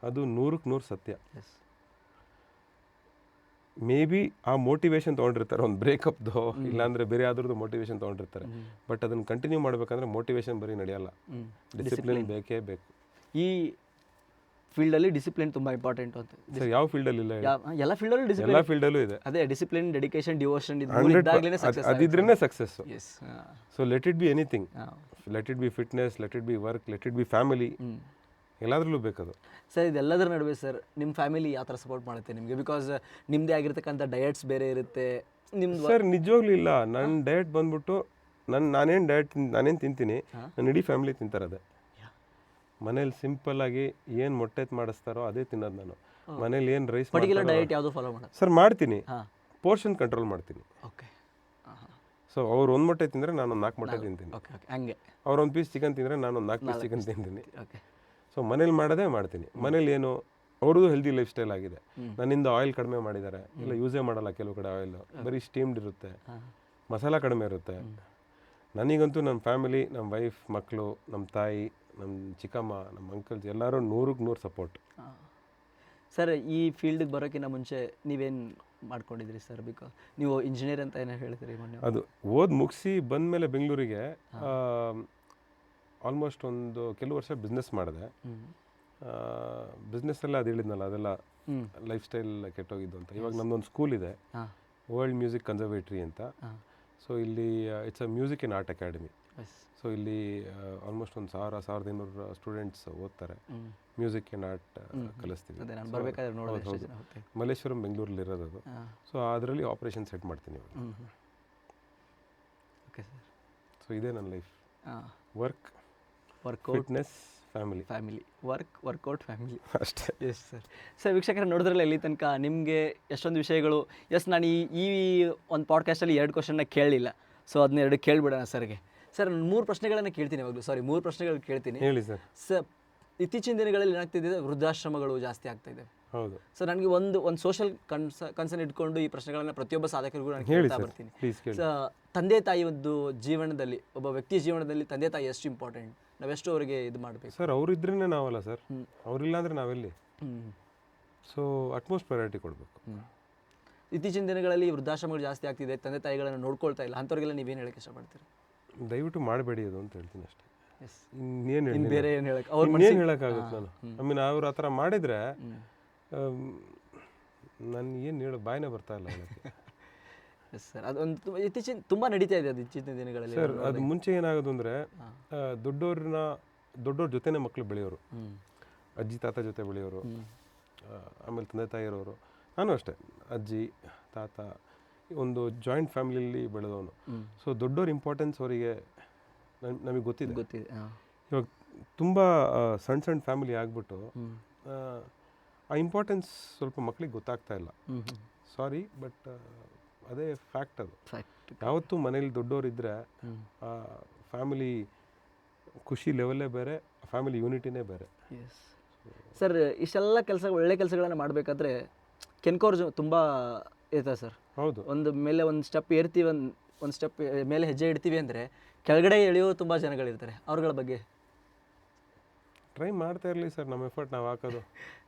ಅದು 100% ಸತ್ಯ. ಮೇ ಬಿ ಆ ಮೋಟಿವೇಶನ್ ತೊಗೊಂಡಿರ್ತಾರೆ ಒಂದು ಬ್ರೇಕಪ್ದು, ಇಲ್ಲಾಂದರೆ ಬೇರೆ ಯಾವ್ದ್ರದ್ದು ಮೋಟಿವೇಶನ್ ತೊಗೊಂಡಿರ್ತಾರೆ. ಬಟ್ ಅದನ್ನು ಕಂಟಿನ್ಯೂ ಮಾಡಬೇಕಂದ್ರೆ ಮೋಟಿವೇಶನ್ ಬರೀ ನಡೆಯಲ್ಲ, ಡಿಸಿಪ್ಲಿನ್ ಬೇಕೇ ಬೇಕು. ಈ ಫೀಲ್ಡಲ್ಲಿ ಡಿಸಿಪ್ಲಿನ್ ತುಂಬ ಇಂಪಾರ್ಟೆಂಟ್ ಅಂತ. ಸರ್ ಯಾವ ಫೀಲ್ಡಲ್ಲಿ ಇಲ್ಲ? ಎಲ್ಲ ಫೀಲ್ಡಲ್ಲೂ ಡಿಸಿಪ್ಲಿನ್, ಎಲ್ಲ ಫೀಲ್ಡಲ್ಲೂ ಇದೆ. ಅದೇ ಡಿಸಿಪ್ಲಿನ್, ಡೆಡಿಕೇಶನ್, ಡಿವೋಷನ್ ಅದಿದ್ರೇ success. So let it be anything, let it be fitness, let it be work, let it be family, ಎಲ್ಲದರಲ್ಲೂ ಬೇಕದು. ಸರ್ ಇದೆಲ್ಲದರ ನಡುವೆ ಸರ್ ನಿಮ್ಮ ಫ್ಯಾಮಿಲಿ ಯಾವ ಥರ ಸಪೋರ್ಟ್ ಮಾಡುತ್ತೆ ನಿಮಗೆ? ಬಿಕಾಸ್ ನಿಮ್ಮದೇ ಆಗಿರ್ತಕ್ಕಂಥ ಡಯಟ್ಸ್ ಬೇರೆ ಇರುತ್ತೆ ನಿಮ್ದು. ಸರ್ ನಿಜವಾಗ್ಲೂ ಇಲ್ಲ, ನನ್ನ ಡಯಟ್ ಬಂದ್ಬಿಟ್ಟು ನಾನೇನು ತಿಂತೀನಿ ನನ್ನ ಇಡೀ ಫ್ಯಾಮಿಲಿ ತಿಂತಾರದೆ. ಮನೇಲಿ ಸಿಂಪಲ್ ಆಗಿ ಏನು ಮೊಟ್ಟೆ ಮಾಡಿಸ್ತಾರೋ ಅದೇ ತಿನ್ನೋದು ನಾನು. ಮನೇಲಿ ಏನು ರೈಸ್ ಪರ್ಟಿಕ್ಯುಲರ್ ಡಯಟ್ ಯಾವುದು ಫಾಲೋ ಮಾಡೋದು? ಸರ್ ಮಾಡ್ತೀನಿ, ಪೋರ್ಷನ್ ಕಂಟ್ರೋಲ್ ಮಾಡ್ತೀನಿ. ಓಕೆ. ಸೊ ಅವ್ರು 1 ಮೊಟ್ಟೆ ತಿಂದರೆ ನಾನು 1 4 ಮೊಟ್ಟೆ ತಿಂತೀನಿ. ಹಂಗೆ ಅವ್ರು 1 ಪೀಸ್ ಚಿಕನ್ ತಿಂದರೆ ನಾನು 1 4 ಪೀಸ್ ಚಿಕನ್ ತಿಂತೀನಿ. ಓಕೆ. ಸೊ ಮನೇಲಿ ಮಾಡೋದೇ ಮಾಡ್ತೀನಿ. ಮನೇಲಿ ಏನು ಅವ್ರದ್ದು ಹೆಲ್ದಿ ಲೈಫ್ ಸ್ಟೈಲ್ ಆಗಿದೆ. ನನ್ನಿಂದ ಆಯಿಲ್ ಕಡಿಮೆ ಮಾಡಿದ್ದಾರೆ, ಇಲ್ಲ ಯೂಸೇ ಮಾಡಲ್ಲ ಕೆಲವು ಕಡೆ ಆಯಿಲ್, ಬರೀ ಸ್ಟೀಮ್ಡ್ ಇರುತ್ತೆ, ಮಸಾಲ ಕಡಿಮೆ ಇರುತ್ತೆ. ನನಗಂತೂ ನಮ್ಮ ಫ್ಯಾಮಿಲಿ, ನಮ್ಮ ವೈಫ್, ಮಕ್ಕಳು, ನಮ್ಮ ತಾಯಿ, ನಮ್ಮ ಚಿಕ್ಕಮ್ಮ, ನಮ್ಮ ಅಂಕಲ್ಸ್ ಎಲ್ಲರೂ 100% ಸಪೋರ್ಟ್. ಸರ್ ಈ ಫೀಲ್ಡಿಗೆ ಬರೋಕ್ಕಿಂತ ಮುಂಚೆ ನೀವೇನು ಮಾಡ್ಕೊಂಡಿದ್ರಿ ಸರ್? ಬಿಕಾಸ್ ನೀವು ಇಂಜಿನಿಯರ್ ಅಂತ ಏನೋ ಹೇಳ್ತೀರಿ ಮೊನ್ನೆ. ಅದು ಮುಗಿಸಿ ಬಂದಮೇಲೆ ಬೆಂಗಳೂರಿಗೆ ಆಲ್ಮೋಸ್ಟ್ ಒಂದು ಕೆಲವು ವರ್ಷ ಬಿಸ್ನೆಸ್ ಮಾಡಿದೆ. ಬಿಸ್ನೆಸ್ಸೆಲ್ಲ ಅದು ಹೇಳಿದ್ನಲ್ಲ, ಅದೆಲ್ಲ ಲೈಫ್ ಸ್ಟೈಲ್ ಕೆಟ್ಟೋಗಿದ್ದು ಅಂತ. ಇವಾಗ ನಮ್ಮದೊಂದು ಸ್ಕೂಲ್ ಇದೆ, ವರ್ಲ್ಡ್ ಮ್ಯೂಸಿಕ್ ಕನ್ಸರ್ವೇಟ್ರಿ ಅಂತ. ಸೊ ಇಲ್ಲಿ it's a music and art academy. So ಇಲ್ಲಿ ಆಲ್ಮೋಸ್ಟ್ 1,000-1,500 ಸ್ಟೂಡೆಂಟ್ಸ್ ಓದ್ತಾರೆ. ಮ್ಯೂಸಿಕ್ ಆ್ಯಂಡ್ ಆರ್ಟ್ ಕಲಿಸ್ತೀವಿ. ಮಲ್ಲೇಶ್ವರಂ ಬೆಂಗಳೂರಲ್ಲಿ ಇರೋದು ಅದು. ಸೊ ಅದರಲ್ಲಿ ಆಪರೇಷನ್ ಸೆಟ್ ಮಾಡ್ತೀನಿ ಇವಾಗ. Okay sir. ಸೊ ಇದೇ ನನ್ನ life. Workout, fitness, family. Workout, family ಅಷ್ಟೇ. Yes sir. ಸರ್ ವೀಕ್ಷಕರ ನೋಡಿದ್ರಲ್ಲ ಇಲ್ಲಿ ತನಕ ನಿಮಗೆ ಎಷ್ಟೊಂದು ವಿಷಯಗಳು. ನಾನು ಈ ಒಂದು ಪಾಡ್ಕಾಸ್ಟಲ್ಲಿ 2 ಕ್ವಶನ್ನ ಕೇಳಲಿಲ್ಲ, ಸೊ ಅದನ್ನ 2 ಕೇಳಿಬಿಡೋಣ ಸರ್ಗೆ. ಸರ್ 3 ಪ್ರಶ್ನೆಗಳನ್ನು ಕೇಳ್ತೀನಿ ಇವಾಗಲೂ. 3 ಪ್ರಶ್ನೆಗಳು ಕೇಳ್ತೀನಿ. ಹೇಳಿ ಸರ್. ಸರ್ ಇತ್ತೀಚಿನ ದಿನಗಳಲ್ಲಿ ಏನಾಗ್ತಿದೆ, ವೃದ್ಧಾಶ್ರಮಗಳು ಜಾಸ್ತಿ ಆಗ್ತಾ ಇದೆ. ಹೌದು. ಸೊ ನನಗೆ ಒಂದು ಸೋಷಿಯಲ್ ಕನ್ಸರ್ನ್ ಇಟ್ಕೊಂಡು ಈ ಪ್ರಶ್ನೆಗಳನ್ನು ಪ್ರತಿಯೊಬ್ಬ ಸಾಧಕರಿಗೂ ನಾನು ಹೇಳ್ತಾ ಬರ್ತೀನಿ. ತಂದೆ ತಾಯಿ ಒಂದು ಜೀವನದಲ್ಲಿ, ಒಬ್ಬ ವ್ಯಕ್ತಿಯ ಜೀವನದಲ್ಲಿ ತಂದೆ ತಾಯಿ ಎಷ್ಟು ಇಂಪಾರ್ಟೆಂಟ್, ನಾವೆಷ್ಟು ಅವರಿಗೆ ಇದು ಮಾಡಬೇಕು ಸರ್? ಅವರಿದ್ರೇ ನಾವಲ್ಲ ಸರ್, ಅವರಿಲ್ಲ ಅಂದರೆ ನಾವೆಲ್ಲಿ? ಸೊ ಅಟ್ಮೋಸ್ಟ್ ಪ್ರಯಾರಿಟಿ ಕೊಡಬೇಕು. ಇತ್ತೀಚಿನ ದಿನಗಳಲ್ಲಿ ವೃದ್ಧಾಶ್ರಮಗಳು ಜಾಸ್ತಿ ಆಗ್ತಿದೆ, ತಂದೆ ತಾಯಿಗಳನ್ನು ನೋಡ್ಕೊಳ್ತಾ ಇಲ್ಲ, ಅಂಥವ್ರಿಗೆಲ್ಲ ನೀವೇನು ಹೇಳಕ್ಕೆ ಇಷ್ಟಪಡ್ತೀರಿ? ದಯವಿಟ್ಟು ಮಾಡಬೇಡಿ ಅದು ಅಂತ ಹೇಳ್ತೀನಿ ಅಷ್ಟೇ. ಬೇರೆ ಏನು ಹೇಳಕ್ಕೆ ಹೇಳೋಕ್ಕಾಗುತ್ತೆ ನಾನು? ಐ ಮೀನ್ ಅವ್ರು ಆ ಥರ ಮಾಡಿದರೆ ನಾನು ಏನು ಹೇಳೋ ಬಾಯಿನೇ ಬರ್ತಾ ಇಲ್ಲ ಅದಕ್ಕೆ. Yes sir. ಅದೊಂದು ಇತ್ತೀಚಿನ ತುಂಬ ನಡೀತಾ ಇದೆ ಅದು ಇತ್ತೀಚಿನ ದಿನಗಳಲ್ಲಿ. ಸರ್ ಅದು ಮುಂಚೆ ಏನಾಗೋದು ಅಂದರೆ ದೊಡ್ಡವ್ರ ಜೊತೆನೇ ಮಕ್ಕಳು ಬೆಳೆಯೋರು, ಅಜ್ಜಿ ತಾತ ಜೊತೆ ಬೆಳೆಯೋರು, ಆಮೇಲೆ ತಂದೆ ತಾಯಿರೋರು. ನಾನು ಅಷ್ಟೇ, ಅಜ್ಜಿ ತಾತ ಒಂದು ಜಾಯಿಂಟ್ ಫ್ಯಾಮಿಲಿಯಲ್ಲಿ ಬೆಳೆದವನು. ಸೊ ದೊಡ್ಡವ್ರ ಇಂಪಾರ್ಟೆನ್ಸ್ ಅವರಿಗೆ ನಮಗೆ ಗೊತ್ತಿದೆ. ಇವಾಗ ತುಂಬ ಸಣ್ಣ ಫ್ಯಾಮಿಲಿ ಆಗಿಬಿಟ್ಟು ಆ ಇಂಪಾರ್ಟೆನ್ಸ್ ಸ್ವಲ್ಪ ಮಕ್ಕಳಿಗೆ ಗೊತ್ತಾಗ್ತಾ ಇಲ್ಲ. ಸಾರಿ, ಬಟ್ ಅದೇ ಫ್ಯಾಕ್ಟ್. ಅದು ಯಾವತ್ತೂ ಮನೇಲಿ ದೊಡ್ಡವರಿದ್ದರೆ ಆ ಫ್ಯಾಮಿಲಿ ಖುಷಿ ಲೆವೆಲ್ಲೇ ಬೇರೆ, ಫ್ಯಾಮಿಲಿ ಯೂನಿಟಿನೇ ಬೇರೆ. ಸರ್ ಇಷ್ಟೆಲ್ಲ ಒಳ್ಳೆ ಕೆಲಸಗಳನ್ನು ಮಾಡಬೇಕಾದ್ರೆ ಕೆನ್ಕೋರ್ ತುಂಬ ಇರ್ತದೆ ಸರ್. ಹೌದು. ಒಂದು ಸ್ಟೆಪ್ ಏರ್ತೀವಿ, ಒಂದು ಸ್ಟೆಪ್ ಮೇಲೆ ಹೆಜ್ಜೆ ಇಡ್ತೀವಿ ಅಂದರೆ ಕೆಳಗಡೆ ಎಳೆಯೋ ತುಂಬ ಜನಗಳಿರ್ತಾರೆ. ಅವ್ರಗಳ ಬಗ್ಗೆ ಟ್ರೈ ಮಾಡ್ತಾ ಇರಲಿ ಸರ್. ನಮ್ಮ ಎಫರ್ಟ್ ನಾವು ಹಾಕೋದು.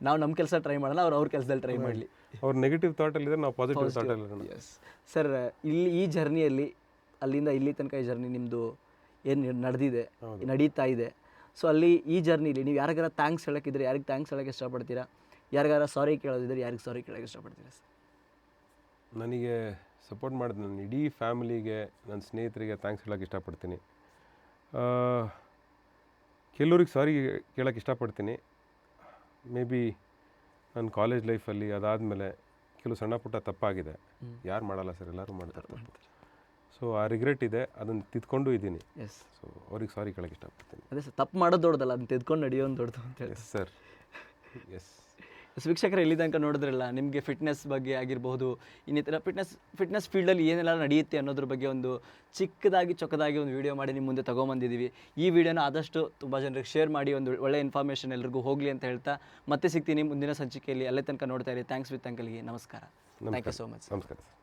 ನಾವು ನಮ್ಮ ಕೆಲಸ ಟ್ರೈ ಮಾಡೋಣ, ಅವ್ರ ಕೆಲಸದಲ್ಲಿ ಟ್ರೈ ಮಾಡಲಿ. ಅವ್ರು ನೆಗೆಟಿವ್ ಥಾಟಲ್ಲಿದ್ರೆ ನಾವು ಪಾಸಿಟಿವ್ ಥಾಟಲ್ಲಿ. Yes sir. ಈ ಜರ್ನಿಯಲ್ಲಿ ಅಲ್ಲಿಂದ ಇಲ್ಲಿ ತನಕ ಈ ಜರ್ನಿ ನಿಮ್ಮದು ಏನು ನಡೆದಿದೆ, ನಡೀತಾ ಇದೆ, ಸೊ ಅಲ್ಲಿ ಈ ಜರ್ನಿಲಿ ನೀವು ಯಾರಿಗಾರ ಥ್ಯಾಂಕ್ಸ್ ಹೇಳೋಕ್ಕಿದ್ರೆ ಯಾರಿಗೆ ಥ್ಯಾಂಕ್ಸ್ ಹೇಳೋಕ್ಕೆ ಇಷ್ಟಪಡ್ತೀರಾ, ಯಾರಿಗಾರ ಸಾರಿ ಕೇಳೋದಿದ್ರೆ ಯಾರಿಗೆ ಸಾರಿ ಕೇಳೋಕ್ಕೆ ಇಷ್ಟಪಡ್ತೀರಾ ಸರ್? ನನಗೆ ಸಪೋರ್ಟ್ ಮಾಡಿದ ನನ್ನ ಇಡೀ ಫ್ಯಾಮಿಲಿಗೆ, ನನ್ನ ಸ್ನೇಹಿತರಿಗೆ ಥ್ಯಾಂಕ್ಸ್ ಹೇಳೋಕ್ಕೆ ಇಷ್ಟಪಡ್ತೀನಿ. ಕೆಲವ್ರಿಗೆ ಸಾರಿ ಕೇಳೋಕ್ಕೆ ಇಷ್ಟಪಡ್ತೀನಿ. ಮೇ ಬಿ ನನ್ನ ಕಾಲೇಜ್ ಲೈಫಲ್ಲಿ ಅದಾದಮೇಲೆ ಕೆಲವು ಸಣ್ಣ ಪುಟ್ಟ ತಪ್ಪಾಗಿದೆ. ಯಾರು ಮಾಡಲ್ಲ ಸರ್, ಎಲ್ಲರೂ ಮಾಡ್ತಾರೆ. ಸೊ ಆ ರಿಗ್ರೆಟ್ ಇದೆ, ಅದನ್ನು ತಿದ್ಕೊಂಡು ಇದ್ದೀನಿ. ಎಸ್. ಸೊ ಅವ್ರಿಗೆ ಸಾರಿ ಕೇಳೋಕ್ಕೆ ಇಷ್ಟಪಡ್ತೀನಿ. ಅದೇ ಸರ್, ತಪ್ಪು ಮಾಡೋದು ದೊಡ್ಡದಲ್ಲ, ಅದನ್ನ ತೆಗೆದುಕೊಂಡು ನಡೆಯೋದು ದೊಡ್ಡದು ಅಂತ ಹೇಳಿ. Yes sir, yes. ವೀಕ್ಷಕರು ಇಲ್ಲಿ ತನಕ ನೋಡಿದ್ರಲ್ಲ, ನಿಮಗೆ ಫಿಟ್ನೆಸ್ ಬಗ್ಗೆ ಆಗಿರ್ಬೋದು, ಇನ್ನಿತರ ಫಿಟ್ನೆಸ್ ಫೀಲ್ಡಲ್ಲಿ ಏನೆಲ್ಲ ನಡೆಯುತ್ತೆ ಅನ್ನೋದ್ರ ಬಗ್ಗೆ ಒಂದು ಚಿಕ್ಕದಾಗಿ ಚೊಕ್ಕದಾಗಿ ಒಂದು ವಿಡಿಯೋ ಮಾಡಿ ನಿಮ್ಮ ಮುಂದೆ ತೊಗೊಂಬಂದಿದ್ದೀವಿ. ಈ ವಿಡಿಯೋನ ಆದಷ್ಟು ತುಂಬ ಜನರಿಗೆ ಶೇರ್ ಮಾಡಿ ಒಂದು ಒಳ್ಳೆ ಇನ್ಫಾರ್ಮೇಷನ್ ಎಲ್ರಿಗೂ ಹೋಗಲಿ ಅಂತ ಹೇಳ್ತಾ ಮತ್ತೆ ಸಿಗ್ತೀನಿ ಮುಂದಿನ ಸಂಚಿಕೆಯಲ್ಲಿ. ಅಲ್ಲೇ ತನಕ ನೋಡ್ತಾ ಇರಿ ಥ್ಯಾಂಕ್ಸ್ ವಿತ್ ಅಂಕಲ್ಗೆ. ನಮಸ್ಕಾರ. Thank you so much. ನಮಸ್ಕಾರ ಸರ್.